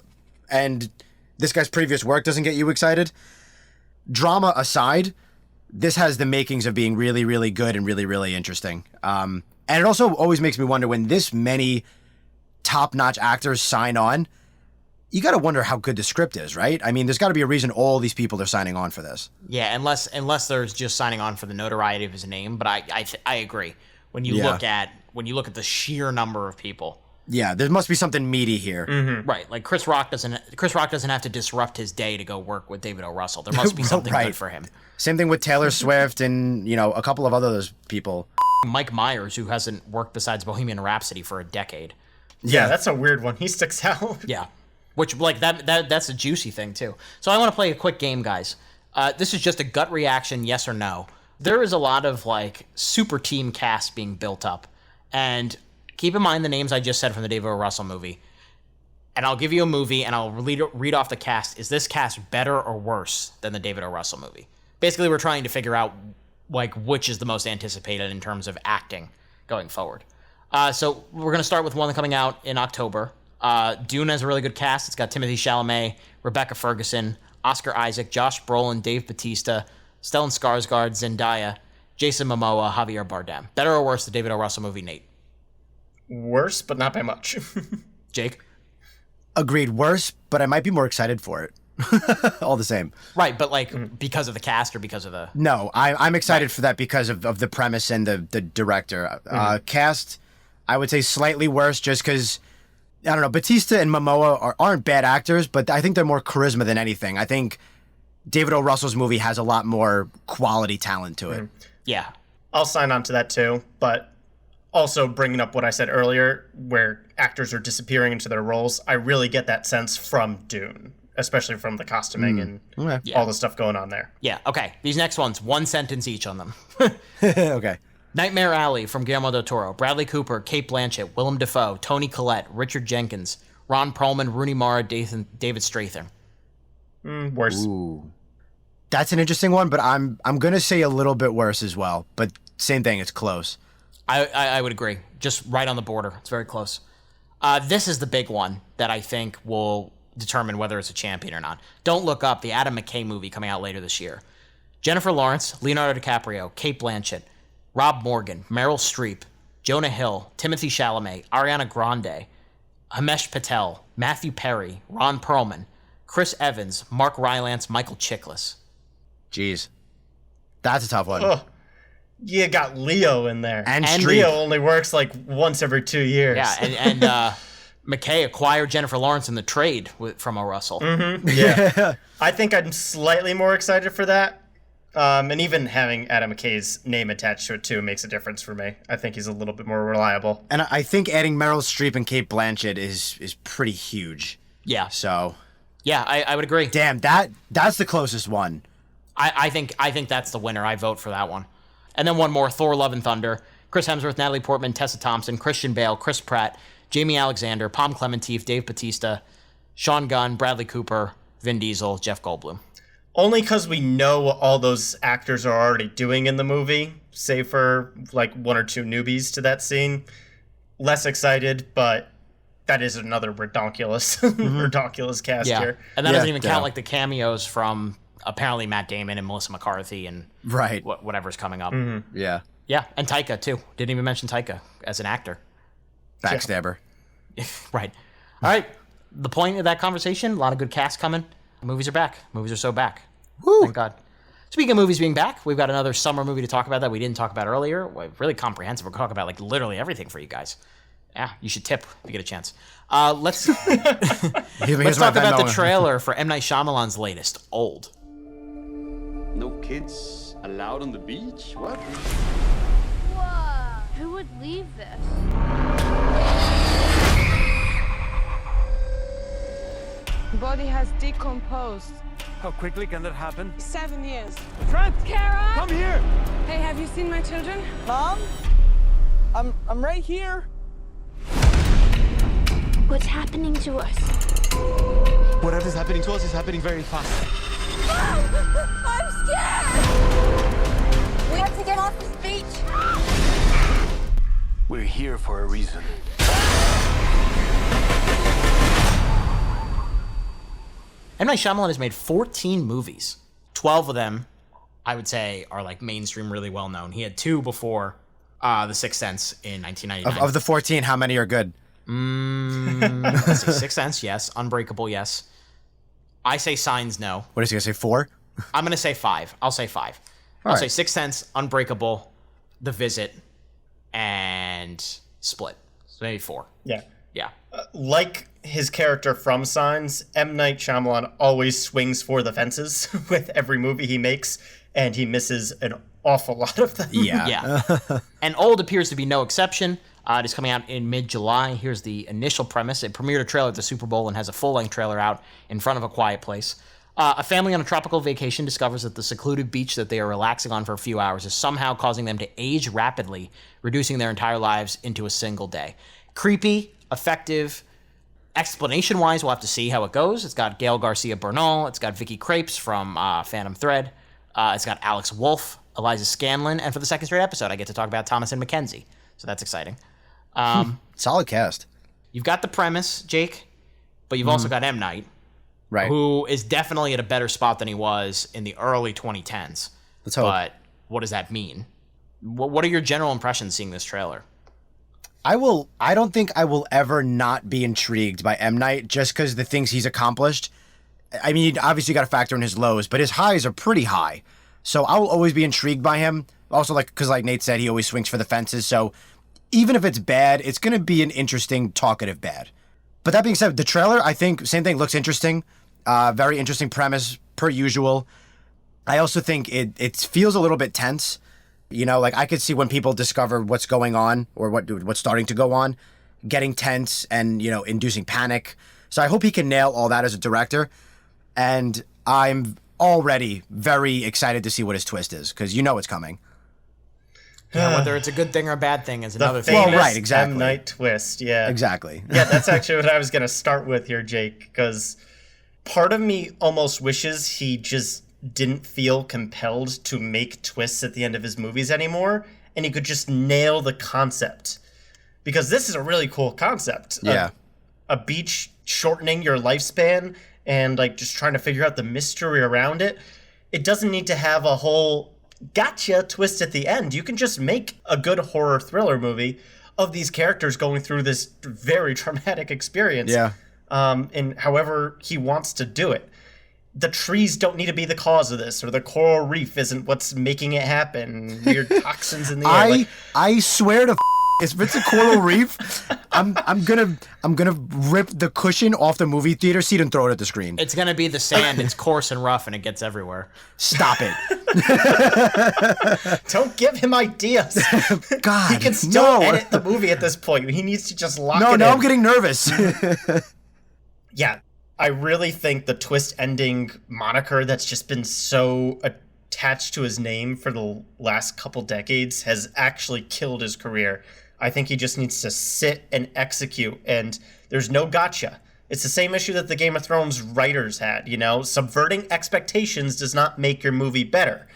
and this guy's previous work doesn't get you excited, drama aside, this has the makings of being really, really good and really, really interesting. And it also always makes me wonder, when this many top-notch actors sign on, you got to wonder how good the script is, right? I mean, there's got to be a reason all these people are signing on for this. Yeah, unless there's just signing on for the notoriety of his name. But I agree. When you look at the sheer number of people. Yeah, there must be something meaty here. Mm-hmm. Right, like Chris Rock doesn't have to disrupt his day to go work with David O. Russell. There must be something good for him. Same thing with Taylor Swift and, a couple of other people. Mike Myers, who hasn't worked besides Bohemian Rhapsody for a decade. Yeah, that's a weird one. He sticks out. Yeah. Which, like, that's a juicy thing, too. So I want to play a quick game, guys. This is just a gut reaction, yes or no. There is a lot of, like, super team casts being built up. And keep in mind the names I just said from the David O. Russell movie. And I'll give you a movie, and I'll read off the cast. Is this cast better or worse than the David O. Russell movie? Basically, we're trying to figure out, like, which is the most anticipated in terms of acting going forward. So we're going to start with one coming out in October. Dune has a really good cast. It's got Timothée Chalamet, Rebecca Ferguson, Oscar Isaac, Josh Brolin, Dave Bautista, Stellan Skarsgård, Zendaya, Jason Momoa, Javier Bardem. Better or worse, the David O. Russell movie, Nate? Worse, but not by much. Jake? Agreed, worse, but I might be more excited for it. All the same. Right, but like because of the cast or because of the... No, I'm excited for that because of the premise and the director. Cast, I would say slightly worse just because, I don't know, Bautista and Momoa aren't bad actors, but I think they're more charisma than anything. I think David O. Russell's movie has a lot more quality talent to it. Yeah. I'll sign on to that too, but also bringing up what I said earlier, where actors are disappearing into their roles, I really get that sense from Dune, especially from the costuming and all the stuff going on there. Yeah, okay. These next ones, one sentence each on them. Okay. Nightmare Alley from Guillermo del Toro, Bradley Cooper, Cate Blanchett, Willem Dafoe, Toni Collette, Richard Jenkins, Ron Perlman, Rooney Mara, David Strathairn. Worse. Ooh. That's an interesting one, but I'm going to say a little bit worse as well. But same thing, it's close. I would agree. Just right on the border. It's very close. This is the big one that I think will determine whether it's a champion or not. Don't Look Up, the Adam McKay movie coming out later this year. Jennifer Lawrence, Leonardo DiCaprio, Cate Blanchett, Rob Morgan, Meryl Streep, Jonah Hill, Timothée Chalamet, Ariana Grande, Himesh Patel, Matthew Perry, Ron Perlman, Chris Evans, Mark Rylance, Michael Chiklis. Jeez. That's a tough one. Oh, you got Leo in there. And Leo only works like once every 2 years. Yeah, and McKay acquired Jennifer Lawrence in the trade from a Russell. Mm-hmm. Yeah. I think I'm slightly more excited for that. And even having Adam McKay's name attached to it, too, makes a difference for me. I think he's a little bit more reliable. And I think adding Meryl Streep and Cate Blanchett is pretty huge. Yeah. So. Yeah, I would agree. Damn, that's the closest one. I think that's the winner. I vote for that one. And then one more, Thor: Love and Thunder. Chris Hemsworth, Natalie Portman, Tessa Thompson, Christian Bale, Chris Pratt, Jamie Alexander, Palm Clementif, Dave Bautista, Sean Gunn, Bradley Cooper, Vin Diesel, Jeff Goldblum. Only because we know what all those actors are already doing in the movie, save for like one or two newbies to that scene. Less excited, but that is another redonkulous cast here. And that doesn't even count like the cameos from apparently Matt Damon and Melissa McCarthy and whatever's coming up. Mm-hmm. Yeah. Yeah, and Taika too. Didn't even mention Taika as an actor. Backstabber. Right. All right. The point of that conversation, a lot of good cast coming. Movies are back. Movies are so back. Woo. Thank God. Speaking of movies being back, we've got another summer movie to talk about that we didn't talk about earlier. We're really comprehensive. We're going to talk about like literally everything for you guys. Yeah, you should tip if you get a chance. Let's talk about the trailer for M. Night Shyamalan's latest, Old. No kids allowed on the beach? What? Whoa. Who would leave this? Body has decomposed. How quickly can that happen? 7 years. Trent! Kara! Come here! Hey, have you seen my children? Mom? I'm right here. What's happening to us? Whatever's happening to us is happening very fast. I'm scared! We have to get off this beach. We're here for a reason. M. Night Shyamalan has made 14 movies. 12 of them, I would say, are like mainstream, really well known. He had 2 before The Sixth Sense in 1999. Of the 14, how many are good? Let's see. Sixth Sense, yes. Unbreakable, yes. I say Signs, no. What is he going to say, 4? I'm going to say 5. I'll say 5. I'll say Sixth Sense, Unbreakable, The Visit, and Split. So maybe 4. Yeah. Yeah. Like his character from Signs, M. Night Shyamalan always swings for the fences with every movie he makes, and he misses an awful lot of them. Yeah. And Old appears to be no exception. It is coming out in mid-July. Here's the initial premise. It premiered a trailer at the Super Bowl and has a full-length trailer out in front of A Quiet Place. A family on a tropical vacation discovers that the secluded beach that they are relaxing on for a few hours is somehow causing them to age rapidly, reducing their entire lives into a single day. Creepy, effective. Explanation-wise, we'll have to see how it goes. It's got Gael Garcia Bernal. It's got Vicky Krieps from Phantom Thread. It's got Alex Wolff, Eliza Scanlon, and for the second straight episode, I get to talk about Thomasin McKenzie. So that's exciting. Solid cast. You've got the premise, Jake, but you've also got M. Night, right? Who is definitely at a better spot than he was in the early 2010s. Let's hope. But what does that mean? What are your general impressions seeing this trailer? I don't think I will ever not be intrigued by M. Night just because the things he's accomplished. I mean, obviously you got to factor in his lows, but his highs are pretty high. So I will always be intrigued by him. Also, because like Nate said, he always swings for the fences. So even if it's bad, it's going to be an interesting, talkative bad. But that being said, the trailer, I think, same thing, looks interesting. Very interesting premise, per usual. I also think it feels a little bit tense. You know, like I could see when people discover what's going on or what's starting to go on, getting tense and, you know, inducing panic. So I hope he can nail all that as a director. And I'm already very excited to see what his twist is, because you know it's coming. Yeah, whether it's a good thing or a bad thing is another thing. Well, right, exactly. M. Night twist, yeah. Exactly. Yeah, that's actually what I was going to start with here, Jake, because part of me almost wishes he just didn't feel compelled to make twists at the end of his movies anymore, and he could just nail the concept. Because this is a really cool concept. Yeah. a beach shortening your lifespan and like just trying to figure out the mystery around it. It doesn't need to have a whole gotcha twist at the end. You can just make a good horror thriller movie of these characters going through this very traumatic experience. Yeah. And however he wants to do it. The trees don't need to be the cause of this, or the coral reef isn't what's making it happen. Weird toxins in the air. I swear to if it's a coral reef, I'm gonna rip the cushion off the movie theater seat and throw it at the screen. It's gonna be the sand. It's coarse and rough, and it gets everywhere. Stop it! Don't give him ideas. God, he can still edit the movie at this point. He needs to just lock it in. No, I'm getting nervous. Yeah, I really think the twist ending moniker that's just been so attached to his name for the last couple decades has actually killed his career. I think he just needs to sit and execute, and there's no gotcha. It's the same issue that the Game of Thrones writers had, you know? Subverting expectations does not make your movie better.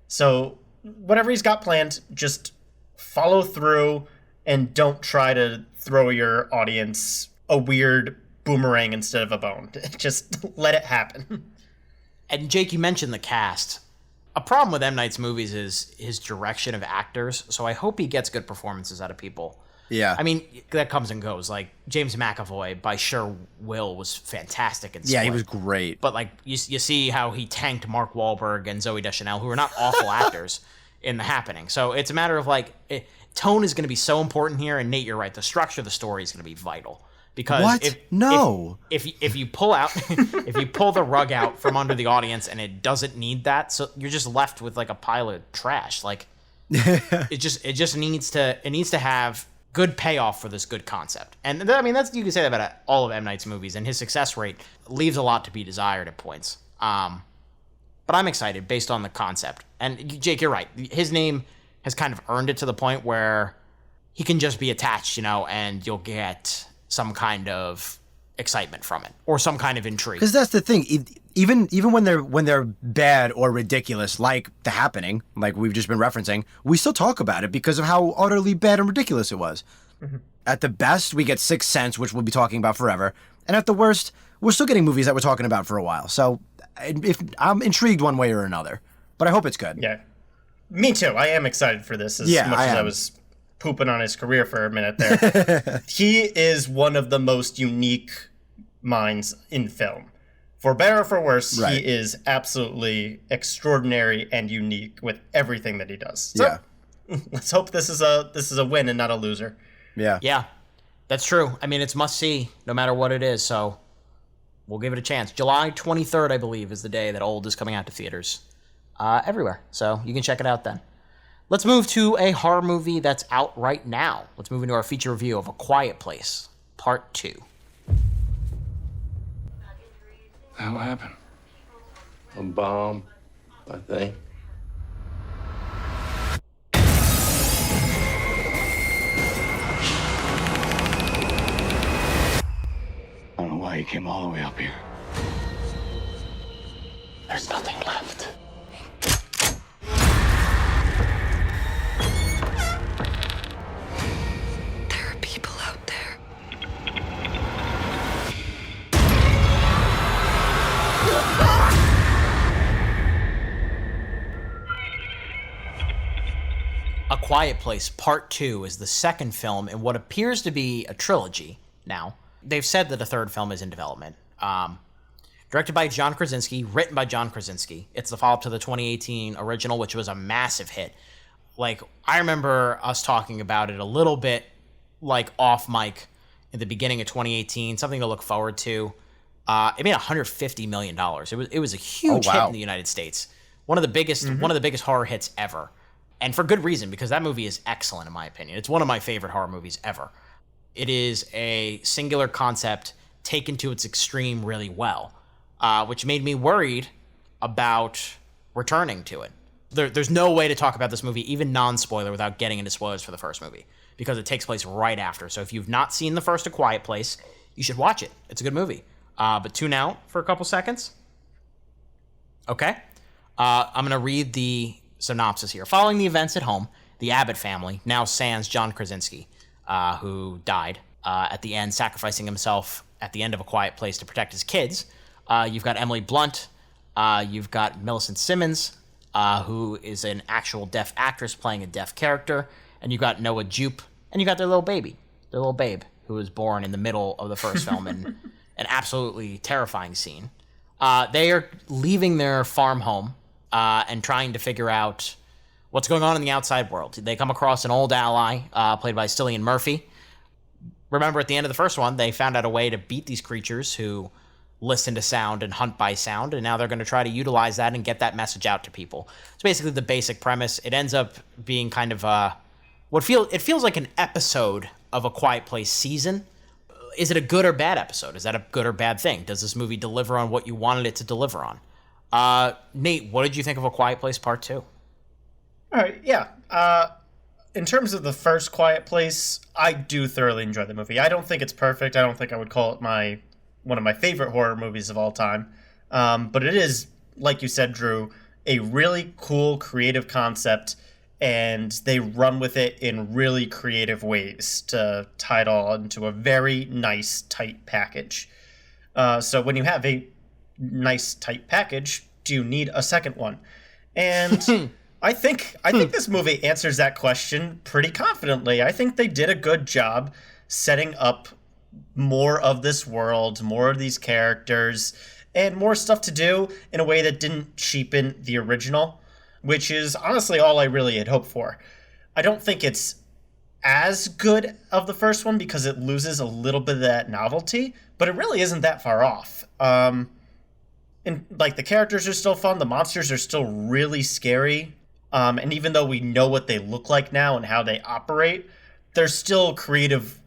So whatever he's got planned, just follow through and don't try to throw your audience a weird boomerang instead of a bone. Just let it happen. And Jake, you mentioned the cast. A problem with M. Night's movies is his direction of actors, so I hope he gets good performances out of people. Yeah. I mean, that comes and goes. Like, James McAvoy, by sheer will, was fantastic in Split. Yeah, he was great. But, like, you see how he tanked Mark Wahlberg and Zooey Deschanel, who are not awful actors, in The Happening. So it's a matter of, like, tone is going to be so important here, and Nate, you're right, the structure of the story is going to be vital. Because if you pull out if you pull the rug out from under the audience and it doesn't need that, so you're just left with like a pile of trash. Like it just needs to have good payoff for this good concept. And I mean you can say that about all of M. Night's movies, and his success rate leaves a lot to be desired at points. But I'm excited based on the concept. And Jake, you're right. His name has kind of earned it to the point where he can just be attached, you know, and you'll get some kind of excitement from it or some kind of intrigue. Because that's the thing. Even when they're bad or ridiculous, like The Happening, like we've just been referencing, we still talk about it because of how utterly bad and ridiculous it was. Mm-hmm. At the best, we get Sixth Sense, which we'll be talking about forever. And at the worst, we're still getting movies that we're talking about for a while. So if I'm intrigued one way or another, but I hope it's good. Yeah. Me too. I am excited for this as much as I was pooping on his career for a minute there. He is one of the most unique minds in film. For better or for worse, He is absolutely extraordinary and unique with everything that he does. So, let's hope this is a win and not a loser. Yeah. Yeah. That's true. I mean, it's must see no matter what it is, so we'll give it a chance. July 23rd, I believe, is the day that Old is coming out to theaters everywhere. So you can check it out then. Let's move to a horror movie that's out right now. Let's move into our feature review of A Quiet Place, Part 2. What happened? A bomb, I think. I don't know why you came all the way up here. There's nothing left. A Quiet Place Part 2 is the second film in what appears to be a trilogy now. They've said that a third film is in development. Directed by John Krasinski, written by John Krasinski. It's the follow-up to the 2018 original, which was a massive hit. Like, I remember us talking about it a little bit, like, off mic in the beginning of 2018, something to look forward to. It made $150 million. It was a huge hit in the United States. One of the biggest horror hits ever. And for good reason, because that movie is excellent, in my opinion. It's one of my favorite horror movies ever. It is a singular concept taken to its extreme really well, which made me worried about returning to it. There's no way to talk about this movie, even non-spoiler, without getting into spoilers for the first movie, because it takes place right after. So if you've not seen the first A Quiet Place, you should watch it. It's a good movie. But tune out for a couple seconds. Okay. I'm going to read the synopsis here. Following the events at home, the Abbott family, now sans John Krasinski, who died, at the end, sacrificing himself at the end of A Quiet Place to protect his kids. You've got Emily Blunt. You've got Millicent Simmons, who is an actual deaf actress playing a deaf character. And you've got Noah Jupe. And you got their little baby, their little babe, who was born in the middle of the first film in an absolutely terrifying scene. They are leaving their farm home and trying to figure out what's going on in the outside world. They come across an old ally played by Cillian Murphy. Remember, at the end of the first one, they found out a way to beat these creatures who listen to sound and hunt by sound, and now they're going to try to utilize that and get that message out to people. It's basically the basic premise. It ends up being kind of it feels like an episode of A Quiet Place season. Is it a good or bad episode? Is that a good or bad thing? Does this movie deliver on what you wanted it to deliver on? Nate, what did you think of A Quiet Place Part 2? All right, yeah. In terms of the first Quiet Place, I do thoroughly enjoy the movie. I don't think it's perfect. I don't think I would call it one of my favorite horror movies of all time. But it is, like you said, Drew, a really cool, creative concept, and they run with it in really creative ways to tie it all into a very nice, tight package. So when you have a nice, tight package, do you need a second one? And I think this movie answers that question pretty confidently. I think they did a good job setting up more of this world, more of these characters, and more stuff to do in a way that didn't cheapen the original, which is honestly all I really had hoped for. I don't think it's as good of the first one because it loses a little bit of that novelty, but it really isn't that far off. And like the characters are still fun, the monsters are still really scary, and even though we know what they look like now and how they operate, there's still creative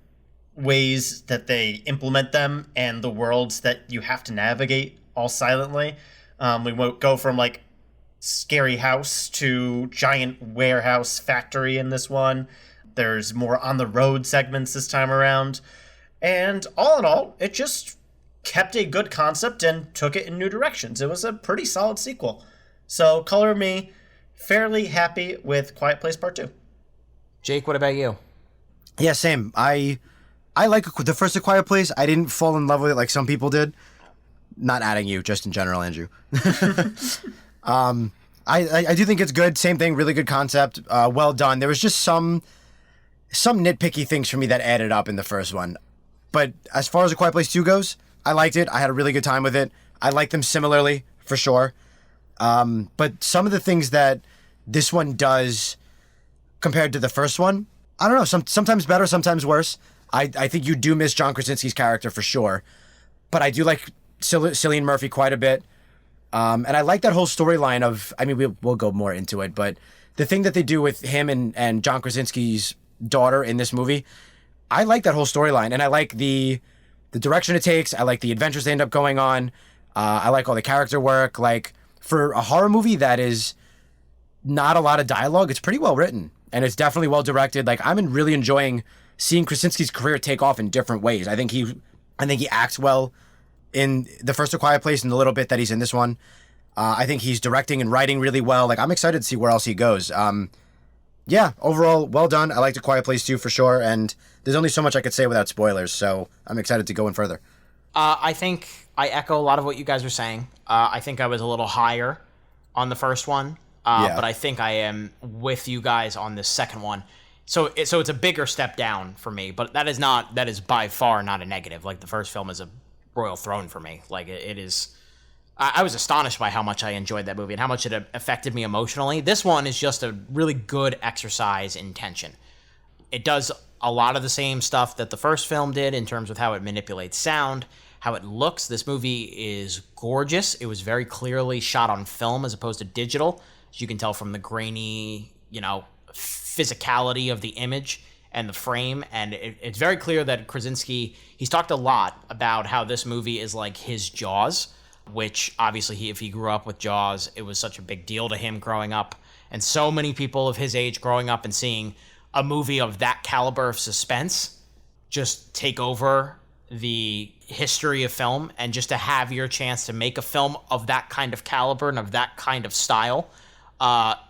ways that they implement them and the worlds that you have to navigate all silently. We won't go from like scary house to giant warehouse factory in this one. There's more on the road segments this time around. And all in all, it just kept a good concept and took it in new directions. It was a pretty solid sequel. So color me fairly happy with Quiet Place Part 2. Jake, what about you? Yeah, same. I like the first A Quiet Place. I didn't fall in love with it like some people did. Not adding you, just in general, Andrew. I do think it's good. Same thing, really good concept. Well done. There was just some nitpicky things for me that added up in the first one. But as far as A Quiet Place 2 goes, I liked it. I had a really good time with it. I like them similarly, for sure. But some of the things that this one does compared to the first one, I don't know, sometimes better, sometimes worse. I think you do miss John Krasinski's character for sure. But I do like Cillian Murphy quite a bit. And I like that whole storyline of, I mean, we'll go more into it, but the thing that they do with him and John Krasinski's daughter in this movie, I like that whole storyline. And I like the direction it takes. I like the adventures they end up going on. I like all the character work. Like, for a horror movie that is not a lot of dialogue, it's pretty well written. And it's definitely well directed. Like, I'm really enjoying seeing Krasinski's career take off in different ways. I think he acts well in the first A Quiet Place and the little bit that he's in this one. I think he's directing and writing really well. Like, I'm excited to see where else he goes. Yeah, overall, well done. I liked A Quiet Place too, for sure. And there's only so much I could say without spoilers, so I'm excited to go in further. I think I echo a lot of what you guys are saying. I think I was a little higher on the first one, but I think I am with you guys on this second one. So it's a bigger step down for me, but that is by far not a negative. Like, the first film is a royal throne for me. Like, it is. I was astonished by how much I enjoyed that movie and how much it affected me emotionally. This one is just a really good exercise in tension. It does a lot of the same stuff that the first film did in terms of how it manipulates sound, how it looks. This movie is gorgeous. It was very clearly shot on film as opposed to digital, as you can tell from the grainy, physicality of the image and the frame. And it's very clear that Krasinski, he's talked a lot about how this movie is like his Jaws, which obviously if he grew up with Jaws, it was such a big deal to him growing up. And so many people of his age growing up and seeing a movie of that caliber of suspense just take over the history of film, and just to have your chance to make a film of that kind of caliber and of that kind of style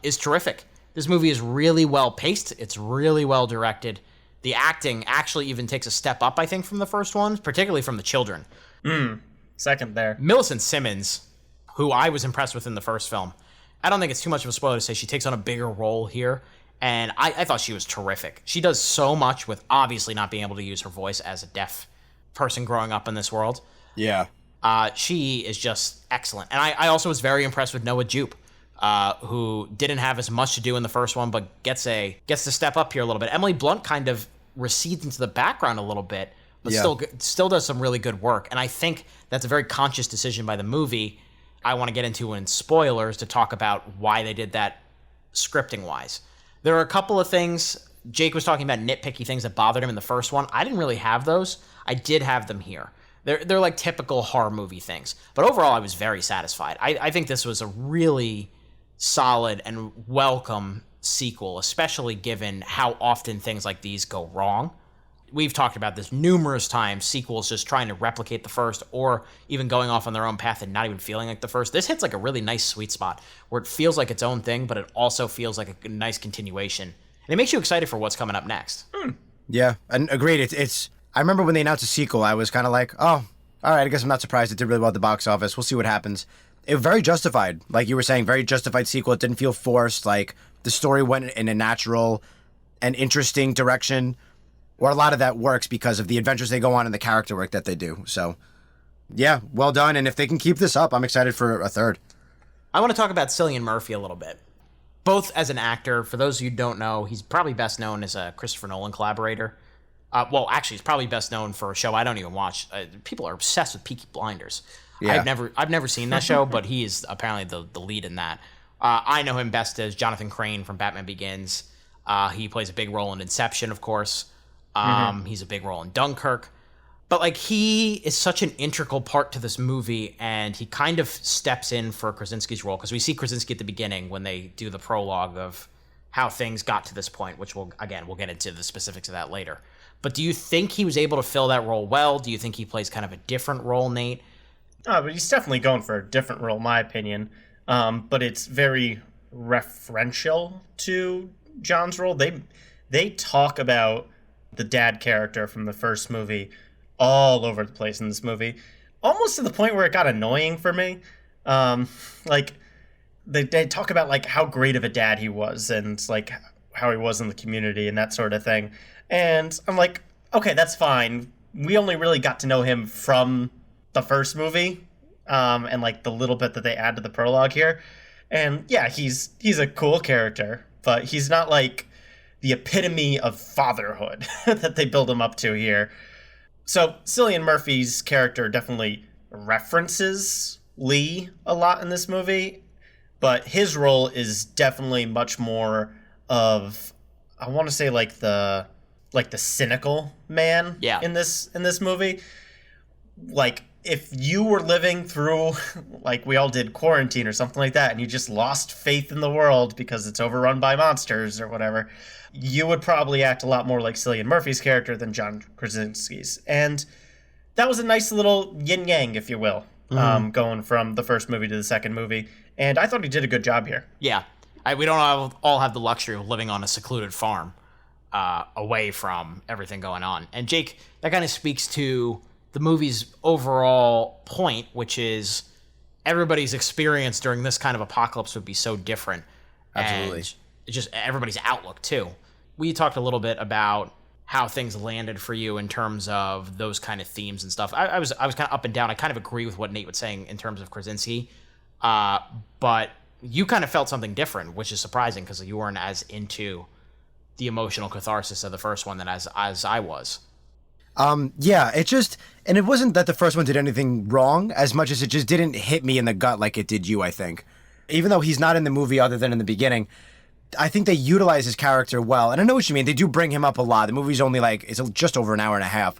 is terrific. This movie is really well paced. It's really well directed. The acting actually even takes a step up, I think, from the first one, particularly from the children. Second there. Millicent Simmons, who I was impressed with in the first film. I don't think it's too much of a spoiler to say she takes on a bigger role here, and I thought she was terrific. She does so much with obviously not being able to use her voice as a deaf person growing up in this world. Yeah. She is just excellent. And I also was very impressed with Noah Jupe, who didn't have as much to do in the first one, but gets to step up here a little bit. Emily Blunt kind of recedes into the background a little bit, but still does some really good work. And I think that's a very conscious decision by the movie. I want to get into in spoilers to talk about why they did that scripting-wise. There are a couple of things. Jake was talking about nitpicky things that bothered him in the first one. I didn't really have those. I did have them here. They're like typical horror movie things. But overall, I was very satisfied. I think this was a really solid and welcome sequel, especially given how often things like these go wrong. We've talked about this numerous times, sequels just trying to replicate the first or even going off on their own path and not even feeling like the first. This hits like a really nice sweet spot where it feels like its own thing, but it also feels like a nice continuation. And it makes you excited for what's coming up next. Yeah, and agreed. It's. I remember when they announced a sequel, I was kind of like, oh, all right, I guess I'm not surprised it did really well at the box office. We'll see what happens. It was very justified. Like you were saying, very justified sequel. It didn't feel forced. Like the story went in a natural and interesting direction. Or a lot of that works because of the adventures they go on and the character work that they do. So, yeah, well done. And if they can keep this up, I'm excited for a third. I want to talk about Cillian Murphy a little bit. Both as an actor, for those of you who don't know, he's probably best known as a Christopher Nolan collaborator. Well, actually, he's probably best known for a show I don't even watch. People are obsessed with Peaky Blinders. Yeah. I've never seen that show, but he is apparently the lead in that. I know him best as Jonathan Crane from Batman Begins. He plays a big role in Inception, of course. He's a big role in Dunkirk. But like he is such an integral part to this movie, and he kind of steps in for Krasinski's role, because we see Krasinski at the beginning when they do the prologue of how things got to this point, which we'll get into the specifics of that later. But do you think he was able to fill that role well? Do you think he plays kind of a different role, Nate? But he's definitely going for a different role, in my opinion. But it's very referential to John's role. They talk about the dad character from the first movie all over the place in this movie, almost to the point where it got annoying for me. Like they talk about like how great of a dad he was and like how he was in the community and that sort of thing. And I'm like, okay, that's fine. We only really got to know him from the first movie, and like the little bit that they add to the prologue here. And yeah, he's a cool character, but he's not like the epitome of fatherhood that they build him up to here. So Cillian Murphy's character definitely references Lee a lot in this movie, but his role is definitely much more of, I want to say like the cynical man in this movie. Like if you were living through, like we all did, quarantine or something like that, and you just lost faith in the world because it's overrun by monsters or whatever, you would probably act a lot more like Cillian Murphy's character than John Krasinski's. And that was a nice little yin-yang, if you will, going from the first movie to the second movie. And I thought he did a good job here. Yeah. We don't all have the luxury of living on a secluded farm away from everything going on. And Jake, that kind of speaks to the movie's overall point, which is everybody's experience during this kind of apocalypse would be so different. Absolutely. And just everybody's outlook, too. We talked a little bit about how things landed for you in terms of those kind of themes and stuff. I was kind of up and down. I kind of agree with what Nate was saying in terms of Krasinski. But you kind of felt something different, which is surprising because you weren't as into the emotional catharsis of the first one than as I was. Yeah, and it wasn't that the first one did anything wrong as much as it just didn't hit me in the gut like it did you, I think. Even though he's not in the movie other than in the beginning, I think they utilize his character well. And I know what you mean. They do bring him up a lot. The movie's only it's just over an hour and a half.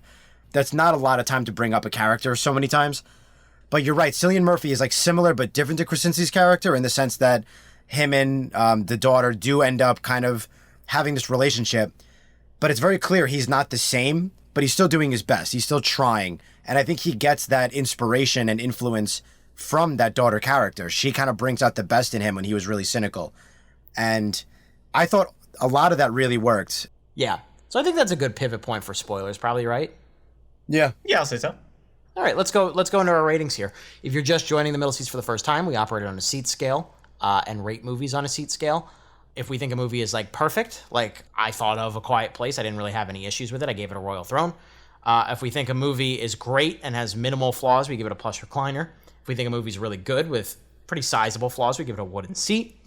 That's not a lot of time to bring up a character so many times. But you're right. Cillian Murphy is similar but different to Krasinski's character in the sense that him and the daughter do end up kind of having this relationship. But it's very clear he's not the same, but he's still doing his best. He's still trying. And I think he gets that inspiration and influence from that daughter character. She kind of brings out the best in him when he was really cynical. And I thought a lot of that really worked. Yeah. So So I think that's a good pivot point for spoilers, probably, right? Yeah. Yeah, I'll say so. All right, let's go into our ratings here. If you're just joining the Middle Seats for the first time, we operate on a seat scale and rate movies on a seat scale. If we think a movie is like perfect, like I thought of A Quiet Place, I didn't really have any issues with it. I gave it a Royal Throne. If we think a movie is great and has minimal flaws, we give it a plush recliner. If we think a movie is really good with pretty sizable flaws, we give it a wooden seat.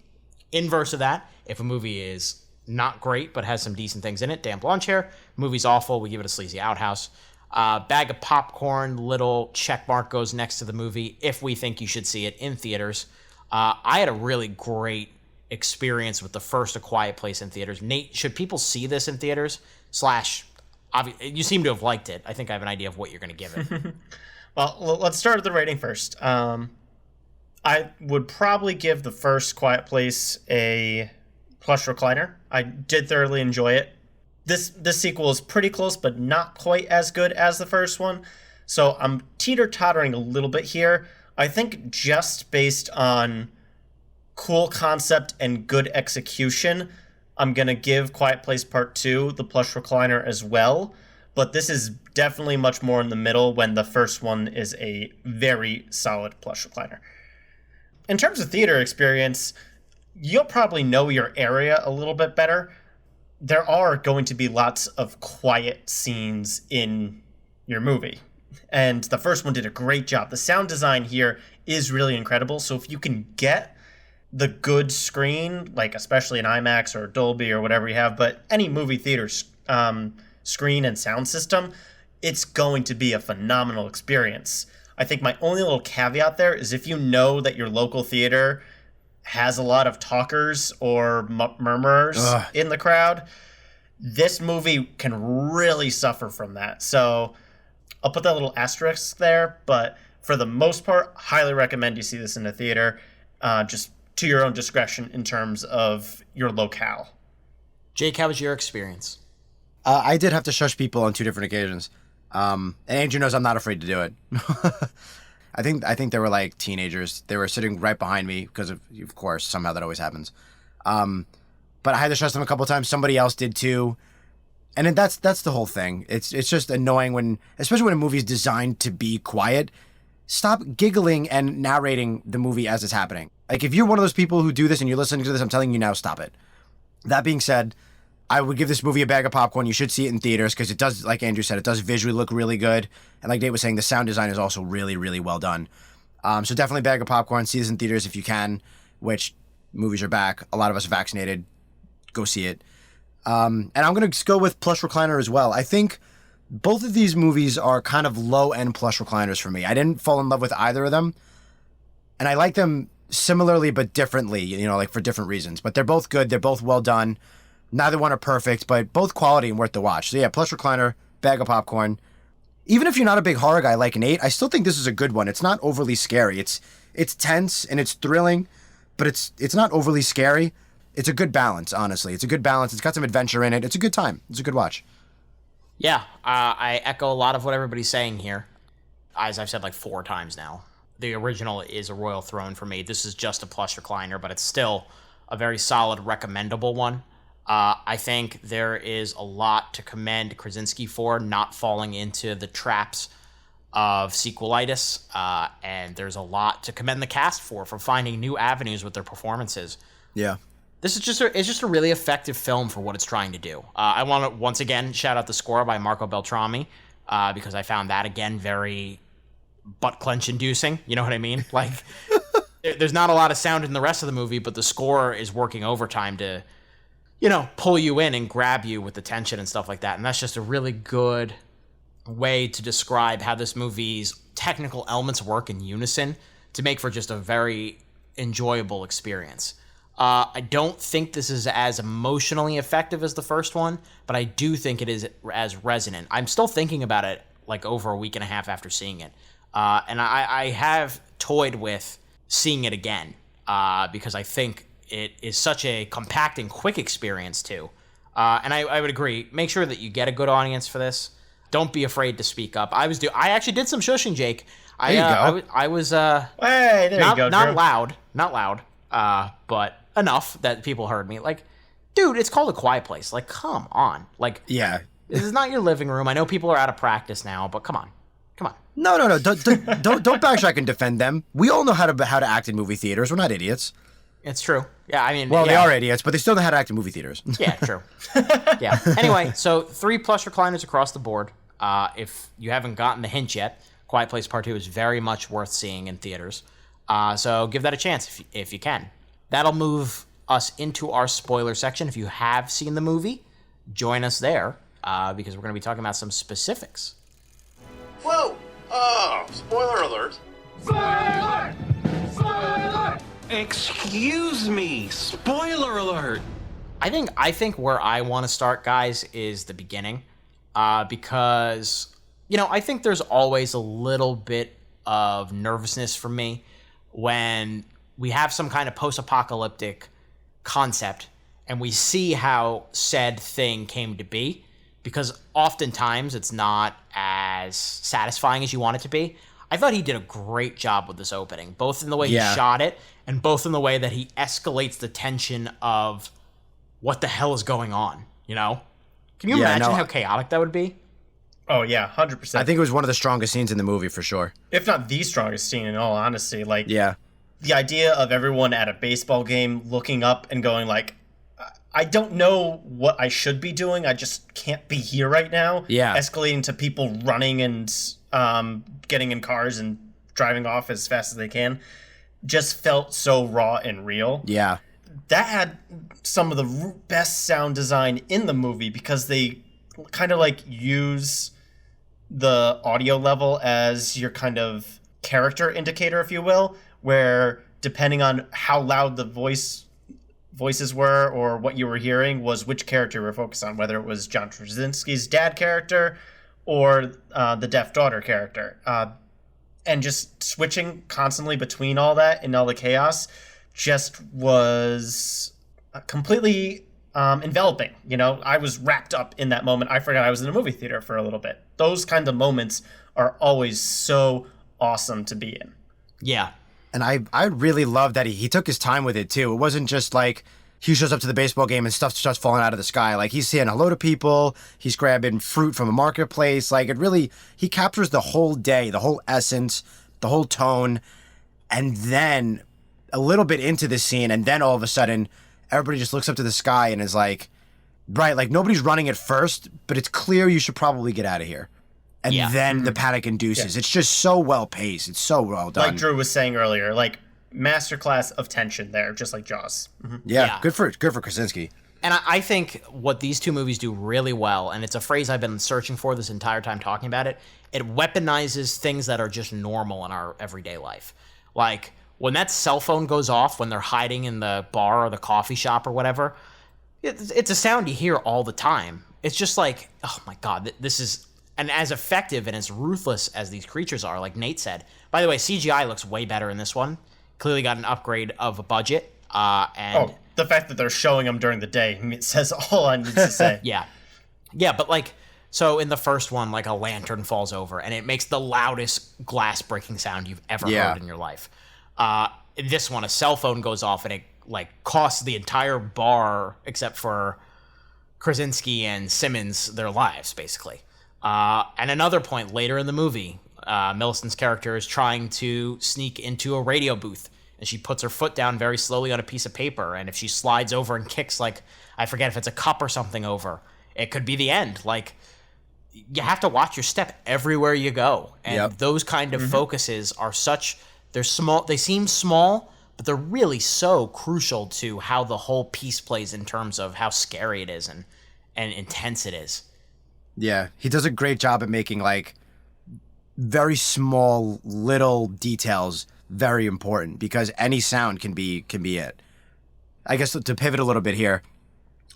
Inverse of that, if a movie is not great but has some decent things in it, damp lawn chair. Movie's awful, we give it a sleazy outhouse. Bag of popcorn, little check mark goes next to the movie if we think you should see it in theaters. I had a really great experience with the first A Quiet Place in theaters. Nate, should people see this in theaters? You seem to have liked it. I think I have an idea of what you're going to give it. Well, let's start with the rating first. I would probably give the first Quiet Place a plush recliner. I did thoroughly enjoy it. This sequel is pretty close, but not quite as good as the first one. So I'm teeter-tottering a little bit here. I think just based on cool concept and good execution, I'm going to give Quiet Place Part 2 the plush recliner as well. But this is definitely much more in the middle when the first one is a very solid plush recliner. In terms of theater experience, you'll probably know your area a little bit better. There are going to be lots of quiet scenes in your movie. And the first one did a great job. The sound design here is really incredible. So if you can get the good screen, like especially an IMAX or Dolby or whatever you have, but any movie theater screen and sound system, it's going to be a phenomenal experience. I think my only little caveat there is if you know that your local theater has a lot of talkers or murmurers in the crowd, this movie can really suffer from that. So I'll put that little asterisk there, but for the most part, highly recommend you see this in a theater, just to your own discretion in terms of your locale. Jake, how was your experience? I did have to shush people on 2 different occasions. And Andrew knows I'm not afraid to do it. I think they were like teenagers. They were sitting right behind me because of course, somehow that always happens. But I had to shush them a couple of times. Somebody else did too. And that's the whole thing. It's just annoying especially when a movie's designed to be quiet. Stop giggling and narrating the movie as it's happening. Like if you're one of those people who do this and you're listening to this, I'm telling you now, stop it. That being said, I would give this movie a bag of popcorn. You should see it in theaters because it does, like Andrew said, it does visually look really good. And like Dave was saying, the sound design is also really, really well done. So definitely bag of popcorn. See this in theaters if you can, which movies are back. A lot of us are vaccinated. Go see it. And I'm going to go with plush recliner as well. I think both of these movies are kind of low-end plush recliners for me. I didn't fall in love with either of them. And I like them similarly but differently, like for different reasons. But they're both good. They're both well done. Neither one are perfect, but both quality and worth the watch. So yeah, plush recliner, bag of popcorn. Even if you're not a big horror guy like Nate, I still think this is a good one. It's not overly scary. It's tense and it's thrilling, but it's not overly scary. It's a good balance, honestly. It's a good balance. It's got some adventure in it. It's a good time. It's a good watch. Yeah, I echo a lot of what everybody's saying here. As I've said like 4 times now, the original is a Royal Throne for me. This is just a plush recliner, but it's still a very solid, recommendable one. I think there is a lot to commend Krasinski for not falling into the traps of sequelitis, and there's a lot to commend the cast for finding new avenues with their performances. Yeah. This is just a really effective film for what it's trying to do. I want to once again shout out the score by Marco Beltrami, because I found that again very butt clench inducing. You know what I mean? Like there's not a lot of sound in the rest of the movie, but the score is working overtime to pull you in and grab you with the tension and stuff like that. And that's just a really good way to describe how this movie's technical elements work in unison to make for just a very enjoyable experience. I don't think this is as emotionally effective as the first one, but I do think it is as resonant. I'm still thinking about it like over a week and a half after seeing it. And I have toyed with seeing it again because I think it is such a compact and quick experience too. And I would agree. Make sure that you get a good audience for this. Don't be afraid to speak up. I actually did some shushing, Jake. There you go. I was hey, there you go, not Drew. loud, but enough that people heard me. Like dude, it's called A Quiet Place. Like, come on. Like, Yeah. this is not your living room. I know people are out of practice now, but come on. No. Don't backtrack and defend them. We all know how to act in movie theaters. We're not idiots. It's true. Yeah, I mean... Well, yeah. they are idiots, but they still know how to act in movie theaters. Yeah, true. Yeah. Anyway, so 3+ recliners across the board. If you haven't gotten the hint yet, Quiet Place Part 2 is very much worth seeing in theaters. So give that a chance if you can. That'll move us into our spoiler section. If you have seen the movie, join us there because we're going to be talking about some specifics. Whoa! Oh, spoiler alert. Spoiler! Spoiler! Excuse me, spoiler alert. I think where I want to start, guys, is the beginning, because I think there's always a little bit of nervousness for me when we have some kind of post-apocalyptic concept and we see how said thing came to be, because oftentimes it's not as satisfying as you want it to be. I thought he did a great job with this opening, both in the way he shot it and both in the way that he escalates the tension of what the hell is going on, Can you imagine how chaotic that would be? Oh, yeah, 100%. I think it was one of the strongest scenes in the movie, for sure. If not the strongest scene, in all honesty. Like, yeah. The idea of everyone at a baseball game looking up and going like, I don't know what I should be doing. I just can't be here right now. Yeah. Escalating to people running and getting in cars and driving off as fast as they can. Just felt so raw and real. Yeah. That had some of the best sound design in the movie because they kind of like use the audio level as your kind of character indicator, if you will, where depending on how loud the voices were or what you were hearing was which character you were focused on, whether it was John Krasinski's dad character or the deaf daughter character. And just switching constantly between all that and all the chaos just was completely enveloping. I was wrapped up in that moment. I forgot I was in a movie theater for a little bit. Those kind of moments are always so awesome to be in. Yeah. And I really love that he took his time with it, too. It wasn't just like he shows up to the baseball game and stuff starts falling out of the sky. Like, he's saying hello to people. He's grabbing fruit from a marketplace. Like, he captures the whole day, the whole essence, the whole tone. And then a little bit into the scene, and then all of a sudden, everybody just looks up to the sky and is like, right, like, nobody's running at first, but it's clear you should probably get out of here. And then the panic induces. It's just so well paced. It's so well done. Like Drew was saying earlier, like masterclass of tension there, just like Jaws. Mm-hmm. Yeah, good for Krasinski. And I think what these two movies do really well, and it's a phrase I've been searching for this entire time talking about it, it weaponizes things that are just normal in our everyday life. Like when that cell phone goes off when they're hiding in the bar or the coffee shop or whatever, it's a sound you hear all the time. It's just like, oh my God, this is... And as effective and as ruthless as these creatures are, like Nate said. By the way, CGI looks way better in this one. Clearly got an upgrade of a budget. And the fact that they're showing them during the day, it says all I need to say. Yeah, but like, so in the first one, like a lantern falls over and it makes the loudest glass breaking sound you've ever heard in your life. In this one, a cell phone goes off and it like costs the entire bar, except for Krasinski and Simmons, their lives, basically. And another point later in the movie, Millicent's character is trying to sneak into a radio booth, and she puts her foot down very slowly on a piece of paper, and if she slides over and kicks, like, I forget if it's a cup or something over, it could be the end. Like, you have to watch your step everywhere you go, and those kind of focuses are they're small, they seem small, but they're really so crucial to how the whole piece plays in terms of how scary it is and intense it is. Yeah, he does a great job at making, like, very small, little details very important, because any sound can be it. I guess to pivot a little bit here,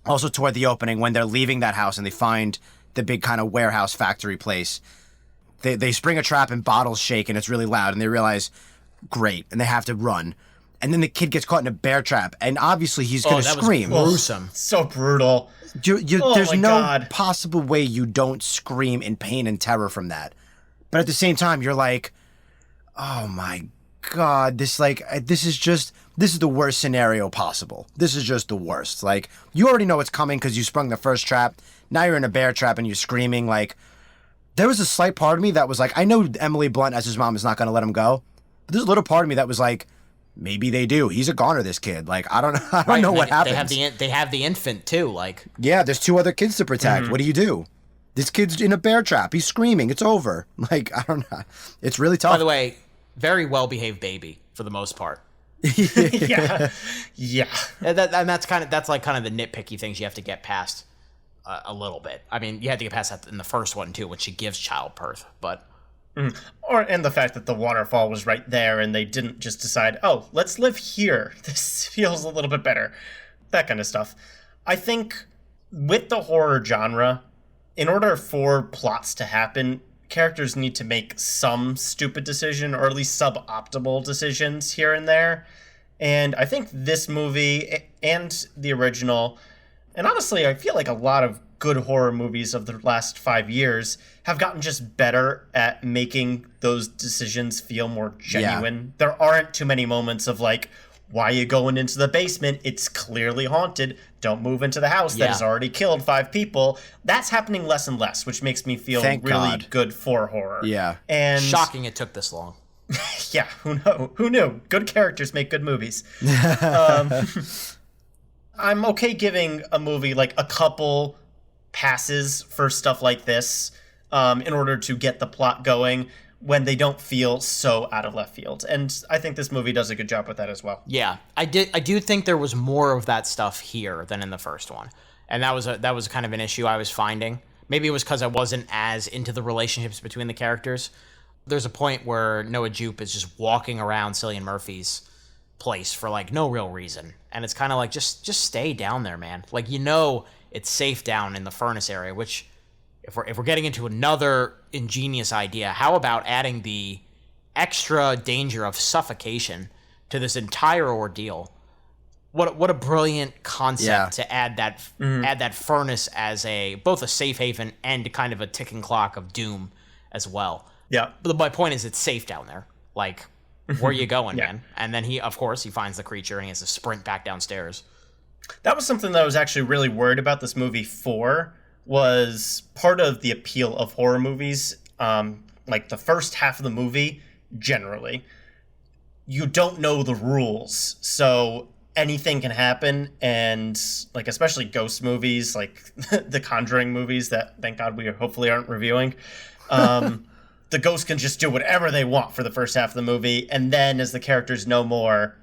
also toward the opening, when they're leaving that house and they find the big kind of warehouse factory place, they spring a trap and bottles shake and it's really loud, and they realize, great, and they have to run. And then the kid gets caught in a bear trap, and obviously he's going to scream. Gruesome. So brutal. There's no possible way you don't scream in pain and terror from that. But at the same time, you're like, oh my God, this is just this is the worst scenario possible. This is just the worst. Like, you already know what's coming because you sprung the first trap. Now you're in a bear trap and you're screaming. Like, there was a slight part of me that was like, I know Emily Blunt as his mom is not going to let him go. But there's a little part of me that was like, maybe they do. He's a goner, this kid. Like, I don't know what happens. They have the infant too. Like, yeah, there's 2 other kids to protect. What do? This kid's in a bear trap. He's screaming. It's over. Like, I don't know. It's really tough. By the way, very well-behaved baby for the most part. Yeah. And that's kind of the nitpicky things you have to get past a little bit. I mean, you had to get past that in the first one too, when she gives childbirth, but. And the fact that the waterfall was right there and they didn't just decide, oh, let's live here. This feels a little bit better. That kind of stuff. I think with the horror genre, in order for plots to happen, characters need to make some stupid decision or at least suboptimal decisions here and there. And I think this movie and the original, and honestly, I feel like a lot of good horror movies of the last 5 years have gotten just better at making those decisions feel more genuine. Yeah. There aren't too many moments of like, why are you going into the basement? It's clearly haunted. Don't move into the house that has already killed 5 people. That's happening less and less, which makes me feel really good for horror. Yeah. And shocking it took this long. Yeah, who knew? Good characters make good movies. I'm okay giving a movie like a couple passes for stuff like this in order to get the plot going when they don't feel so out of left field. And I think this movie does a good job with that as well. Yeah, I do think there was more of that stuff here than in the first one. And that was kind of an issue I was finding. Maybe it was because I wasn't as into the relationships between the characters. There's a point where Noah Jupe is just walking around Cillian Murphy's place for like no real reason. And it's kind of like, just stay down there, man. Like, you know it's safe down in the furnace area, which if we're getting into another ingenious idea, how about adding the extra danger of suffocation to this entire ordeal? What a brilliant concept to add that furnace as both a safe haven and kind of a ticking clock of doom as well. Yeah. But my point is, it's safe down there. Like, where are you going, man? And then he finds the creature and he has to sprint back downstairs. That was something that I was actually really worried about this movie for. Was part of the appeal of horror movies, like the first half of the movie, generally, you don't know the rules, so anything can happen, and like especially ghost movies, like the Conjuring movies that, thank God, we hopefully aren't reviewing, the ghosts can just do whatever they want for the first half of the movie, and then as the characters know more,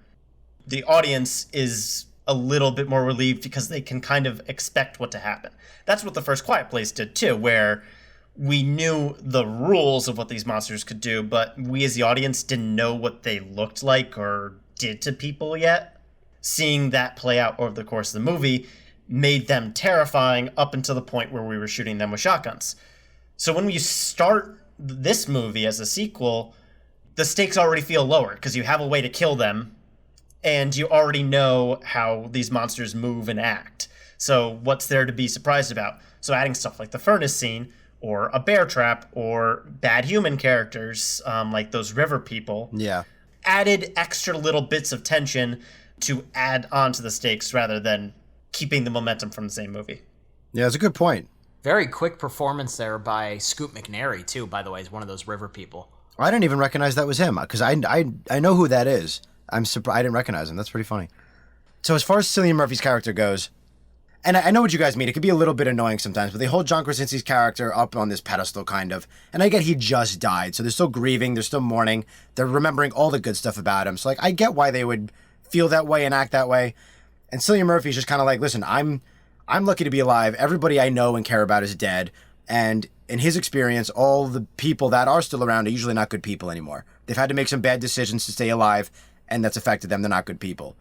the audience is a little bit more relieved because they can kind of expect what to happen. That's what the first Quiet Place did too, where we knew the rules of what these monsters could do, but we as the audience didn't know what they looked like or did to people yet. Seeing that play out over the course of the movie made them terrifying up until the point where we were shooting them with shotguns. So when we start this movie as a sequel, the stakes already feel lower because you have a way to kill them and you already know how these monsters move and act. So what's there to be surprised about? So adding stuff like the furnace scene or a bear trap or bad human characters like those river people added extra little bits of tension to add on to the stakes rather than keeping the momentum from the same movie. Yeah, it's a good point. Very quick performance there by Scoot McNairy, too, by the way. He's one of those river people. I didn't even recognize that was him, because I know who that is. I'm surprised I didn't recognize him. That's pretty funny. So as far as Cillian Murphy's character goes, and I know what you guys mean, it could be a little bit annoying sometimes, but they hold John Krasinski's character up on this pedestal, kind of. And I get he just died, so they're still grieving, they're still mourning, they're remembering all the good stuff about him. So, like, I get why they would feel that way and act that way. And Cillian Murphy's just kind of like, listen, I'm lucky to be alive. Everybody I know and care about is dead. And in his experience, all the people that are still around are usually not good people anymore. They've had to make some bad decisions to stay alive, and that's affected them. They're not good people.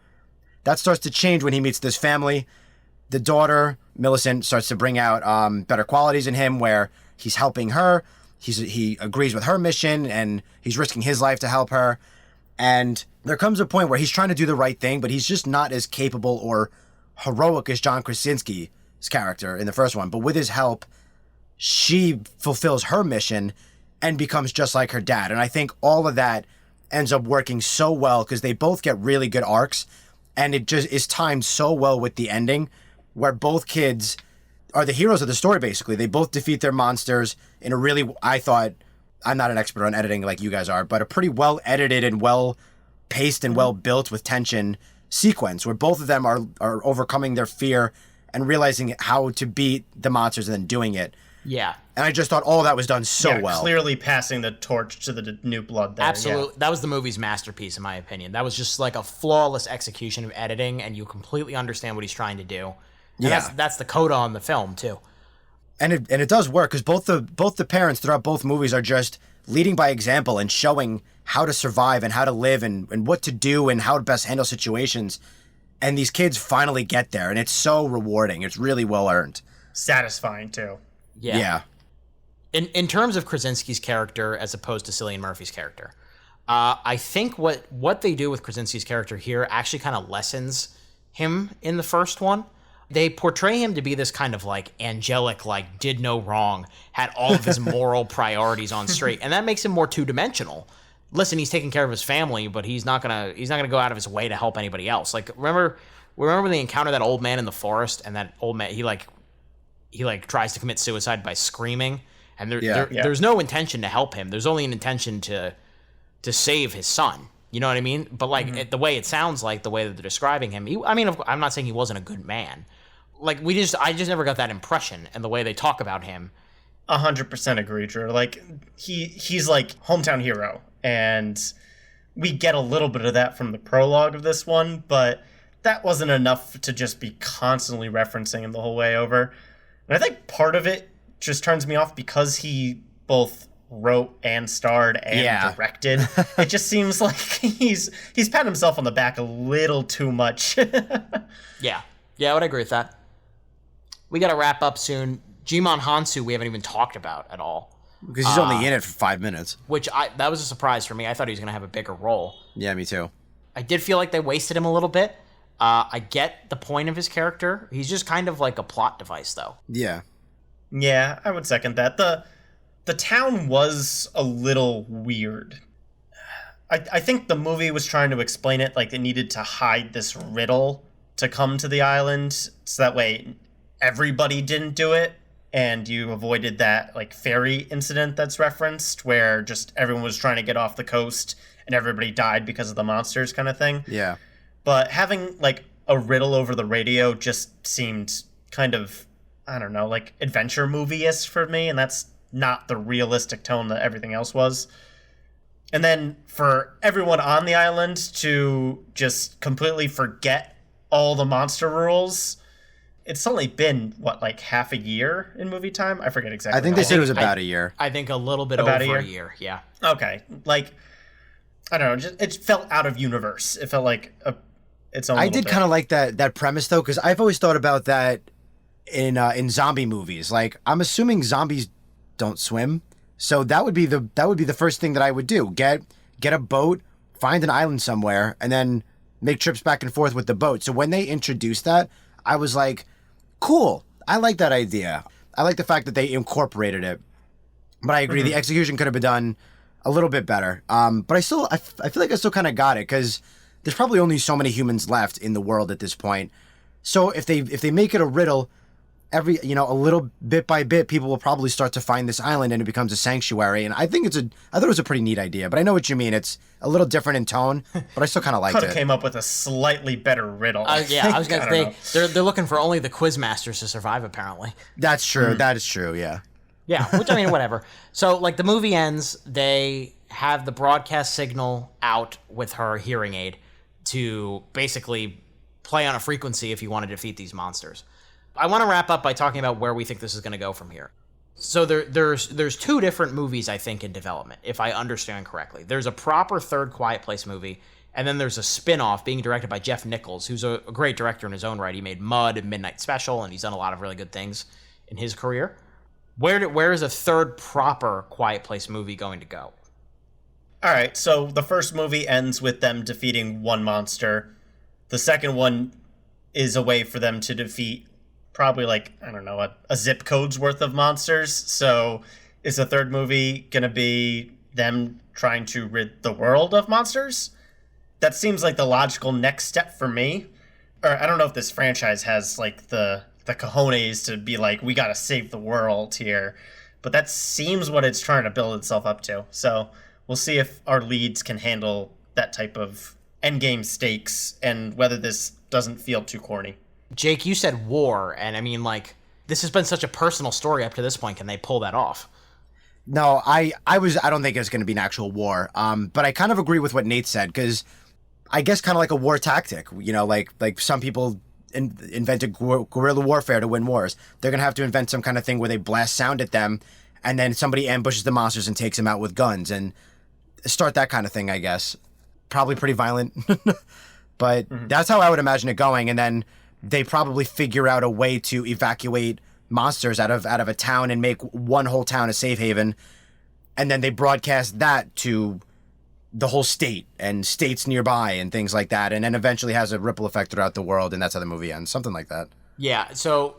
That starts to change when he meets this family. The daughter, Millicent, starts to bring out better qualities in him where he's helping her. He agrees with her mission, and he's risking his life to help her. And there comes a point where he's trying to do the right thing, but he's just not as capable or heroic as John Krasinski's character in the first one. But with his help, she fulfills her mission and becomes just like her dad. And I think all of that ends up working so well because they both get really good arcs, and it just is timed so well with the ending where both kids are the heroes of the story, basically. They both defeat their monsters in a really, I thought, I'm not an expert on editing like you guys are, but a pretty well edited and well paced and well built with tension sequence where both of them are overcoming their fear and realizing how to beat the monsters and then doing it. Yeah. And I just thought all that was done so well. Clearly passing the torch to the New Blood there. Absolutely. Yeah. That was the movie's masterpiece, in my opinion. That was just like a flawless execution of editing, and you completely understand what he's trying to do. And that's the coda on the film, too. And it does work, because both the parents throughout both movies are just leading by example and showing how to survive and how to live and what to do and how to best handle situations. And these kids finally get there, and it's so rewarding. It's really well earned. Satisfying, too. Yeah. In terms of Krasinski's character as opposed to Cillian Murphy's character, I think what they do with Krasinski's character here actually kind of lessens him in the first one. They portray him to be this kind of like angelic, like did no wrong, had all of his moral priorities on straight, and that makes him more two-dimensional. Listen, he's taking care of his family, but he's not gonna go out of his way to help anybody else. Like remember when they encounter that old man in the forest, and that old man he tries to commit suicide by screaming, and there's no intention to help him. There's only an intention to save his son. You know what I mean? But like the way it sounds like, the way that they're describing him, I'm not saying he wasn't a good man. Like I just never got that impression, and the way they talk about him. 100% agree, Drew. Like he's like hometown hero, and we get a little bit of that from the prologue of this one, but that wasn't enough to just be constantly referencing him the whole way over. And I think part of it just turns me off because he both wrote and starred and directed. It just seems like he's patting himself on the back a little too much. Yeah, I would agree with that. We got to wrap up soon. Jimon Hansu we haven't even talked about at all. Because he's only in it for 5 minutes. That was a surprise for me. I thought he was going to have a bigger role. Yeah, me too. I did feel like they wasted him a little bit. I get the point of his character. He's just kind of like a plot device, though. Yeah. Yeah, I would second that. The town was a little weird. I think the movie was trying to explain it like they needed to hide this riddle to come to the island, so that way everybody didn't do it, and you avoided that like ferry incident that's referenced where just everyone was trying to get off the coast and everybody died because of the monsters kind of thing. Yeah. But having like a riddle over the radio just seemed kind of, I don't know, like adventure movie-ish for me, and that's not the realistic tone that everything else was. And then for everyone on the island to just completely forget all the monster rules, it's only been, like half a year in movie time? I forget exactly. I think they said it was about a year. I think a little bit over a year, yeah. Okay. Like, I don't know, it felt out of universe. It felt like its own I did kind of like that premise, though, because I've always thought about that in zombie movies. Like, I'm assuming zombies don't swim, so that would be the first thing that I would do. Get a boat, find an island somewhere, and then make trips back and forth with the boat. So when they introduced that, I was like, cool. I like that idea. I like the fact that they incorporated it. But I agree, the execution could have been done a little bit better. But I feel like I still kind of got it, because there's probably only so many humans left in the world at this point. So if they make it a riddle, a little bit by bit, people will probably start to find this island and it becomes a sanctuary. And I thought it was a pretty neat idea, but I know what you mean. It's a little different in tone, but I still kind of liked it. Could have came up with a slightly better riddle. I was going to say, they're looking for only the Quizmasters to survive, apparently. That's true. That is true, yeah. Yeah, which, I mean, whatever. So, like, the movie ends, they have the broadcast signal out with her hearing aid to basically play on a frequency if you want to defeat these monsters. I want to wrap up by talking about where we think this is going to go from here. So there's two different movies, I think, in development, if I understand correctly. There's a proper third Quiet Place movie, and then there's a spin-off being directed by Jeff Nichols, who's a great director in his own right. He made Mud and Midnight Special, and he's done a lot of really good things in his career. Where is a third proper Quiet Place movie going to go? All right, so the first movie ends with them defeating one monster. The second one is a way for them to defeat probably a zip code's worth of monsters. So is the third movie going to be them trying to rid the world of monsters. That seems like the logical next step for me. Or I don't know if this franchise has like the cojones to be like, we gotta save the world here. But that seems what it's trying to build itself up to. So we'll see if our leads can handle that type of endgame stakes and whether this doesn't feel too corny. Jake, you said war, and I mean, like, this has been such a personal story up to this point. Can they pull that off? No, I don't think it's going to be an actual war. But I kind of agree with what Nate said, because I guess kind of like a war tactic, you know, like some people invented guerrilla warfare to win wars. They're going to have to invent some kind of thing where they blast sound at them, and then somebody ambushes the monsters and takes them out with guns, and start that kind of thing, I guess. Probably pretty violent, but that's how I would imagine it going. And then they probably figure out a way to evacuate monsters out of a town and make one whole town a safe haven, and then they broadcast that to the whole state and states nearby and things like that, and then eventually has a ripple effect throughout the world, and that's how the movie ends, something like that. Yeah, so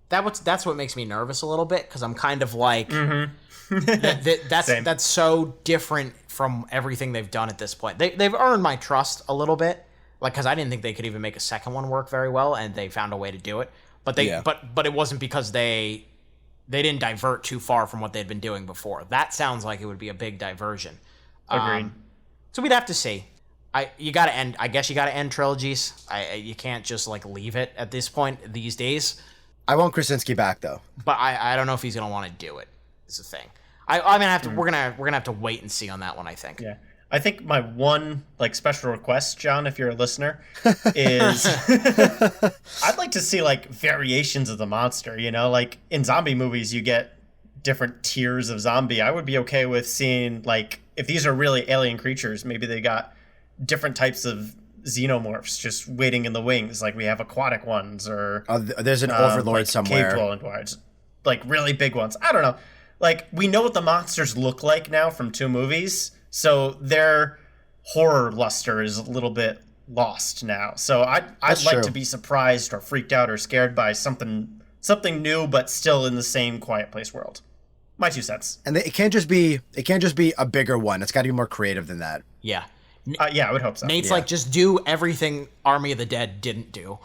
that's what makes me nervous a little bit, because I'm kind of like, that's so different from everything they've done at this point. They've earned my trust a little bit, like, because I didn't think they could even make a second one work very well, and they found a way to do it. But but it wasn't because they didn't divert too far from what they'd been doing before. That sounds like it would be a big diversion. Agreed. So we'd have to see. I guess you gotta end trilogies. You can't just like leave it at this point these days. I want Krasinski back though. But I don't know if he's gonna want to do it. Is the thing. We're gonna have to wait and see on that one, I think. Yeah. I think my one like special request, John, if you're a listener, is I'd like to see like variations of the monster, you know, like in zombie movies you get different tiers of zombie. I would be okay with seeing like if these are really alien creatures, maybe they got different types of xenomorphs just waiting in the wings, like we have aquatic ones or there's an overlord like somewhere. Cave-dwelling ones, like really big ones. I don't know. Like we know what the monsters look like now from 2 movies. So their horror luster is a little bit lost now. So I'd like to be surprised or freaked out or scared by something new, but still in the same Quiet Place world. My 2 cents. And it can't just be a bigger one. It's got to be more creative than that. Yeah. Yeah, I would hope so. Nate's like, just do everything Army of the Dead didn't do.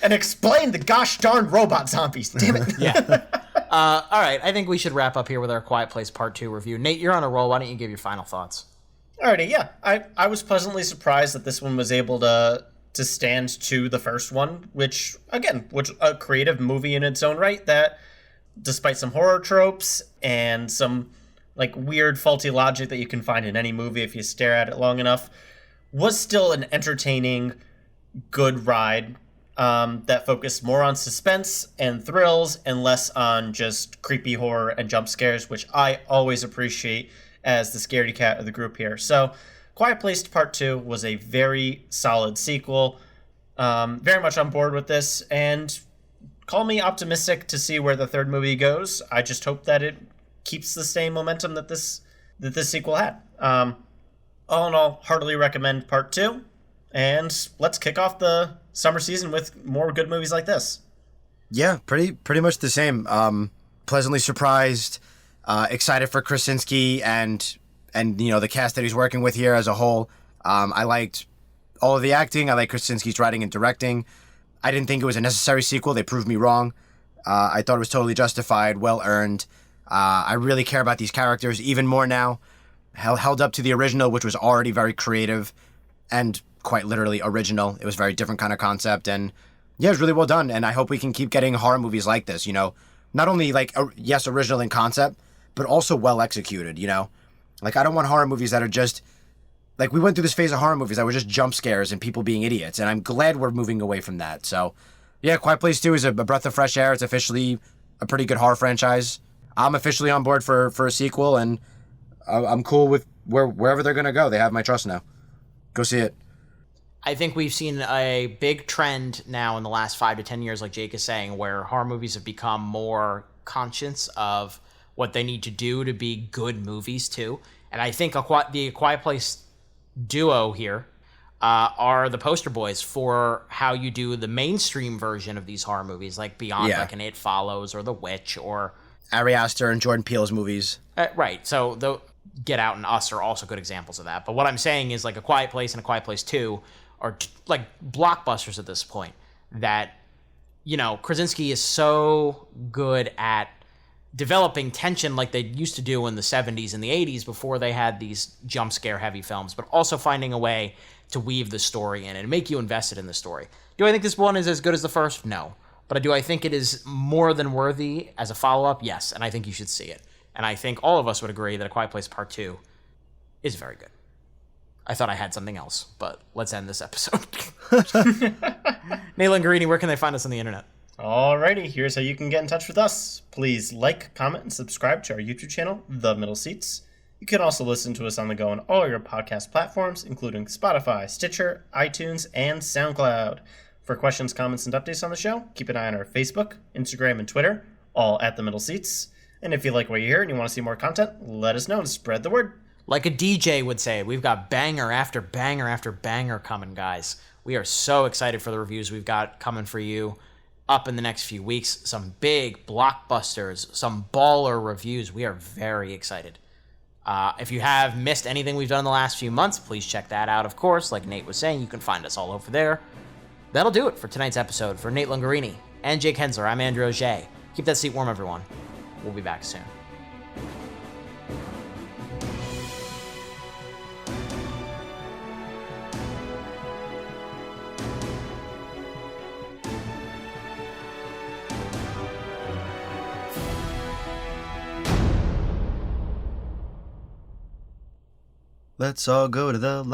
And explain the gosh darn robot zombies. Damn it. Yeah. All right, I think we should wrap up here with our Quiet Place Part 2 review. Nate, you're on a roll. Why don't you give your final thoughts? Alrighty, yeah. I was pleasantly surprised that this one was able to stand to the first one, which a creative movie in its own right that, despite some horror tropes and some like weird faulty logic that you can find in any movie if you stare at it long enough, was still an entertaining, good ride that focused more on suspense and thrills and less on just creepy horror and jump scares, which I always appreciate as the scaredy cat of the group here. So Quiet Place Part 2 was a very solid sequel. Very much on board with this, and call me optimistic to see where the third movie goes. I just hope that it keeps the same momentum that this sequel had. All in all, heartily recommend Part 2, and let's kick off the summer season with more good movies like this. Yeah, pretty much the same. Pleasantly surprised, excited for Krasinski and you know the cast that he's working with here as a whole. I liked all of the acting. I like Krasinski's writing and directing. I didn't think it was a necessary sequel. They proved me wrong. I thought it was totally justified, well earned. I really care about these characters even more now. Held up to the original, which was already very creative and quite literally original. It was a very different kind of concept, and yeah, it was really well done. And I hope we can keep getting horror movies like this. You know, not only like yes, original in concept, but also well executed. You know, like I don't want horror movies that are just like we went through this phase of horror movies that were just jump scares and people being idiots, and I'm glad we're moving away from that. So yeah, Quiet Place 2 is a breath of fresh air. It's officially a pretty good horror franchise. I'm officially on board for a sequel, and I'm cool with wherever they're gonna go. They have my trust now. Go see it. I think we've seen a big trend now in the last 5 to 10 years, like Jake is saying, where horror movies have become more conscious of what they need to do to be good movies too. And I think the Quiet Place duo here are the poster boys for how you do the mainstream version of these horror movies, like beyond like an It Follows or The Witch or Ari Aster and Jordan Peele's movies. Right. So the Get Out and Us are also good examples of that. But what I'm saying is like A Quiet Place and A Quiet Place 2 are like blockbusters at this point that, you know, Krasinski is so good at developing tension like they used to do in the 70s and the 80s before they had these jump scare heavy films, but also finding a way to weave the story in and make you invested in the story. Do I think this one is as good as the first? No. But do I think it is more than worthy as a follow-up? Yes, and I think you should see it. And I think all of us would agree that A Quiet Place Part 2 is very good. I thought I had something else, but let's end this episode. Nayland Guarini, where can they find us on the internet? Alrighty, here's how you can get in touch with us. Please like, comment, and subscribe to our YouTube channel, The Middle Seats. You can also listen to us on the go on all your podcast platforms, including Spotify, Stitcher, iTunes, and SoundCloud. For questions, comments, and updates on the show, keep an eye on our Facebook, Instagram, and Twitter, all at The Middle Seats. And if you like what you hear and you want to see more content, let us know and spread the word. Like a DJ would say, we've got banger after banger after banger coming, guys. We are so excited for the reviews we've got coming for you up in the next few weeks. Some big blockbusters, some baller reviews. We are very excited. If you have missed anything we've done in the last few months, please check that out, of course. Like Nate was saying, you can find us all over there. That'll do it for tonight's episode. For Nate Lungarini and Jake Hensler, I'm Andrew Auger. Keep that seat warm, everyone. We'll be back soon. Let's all go to the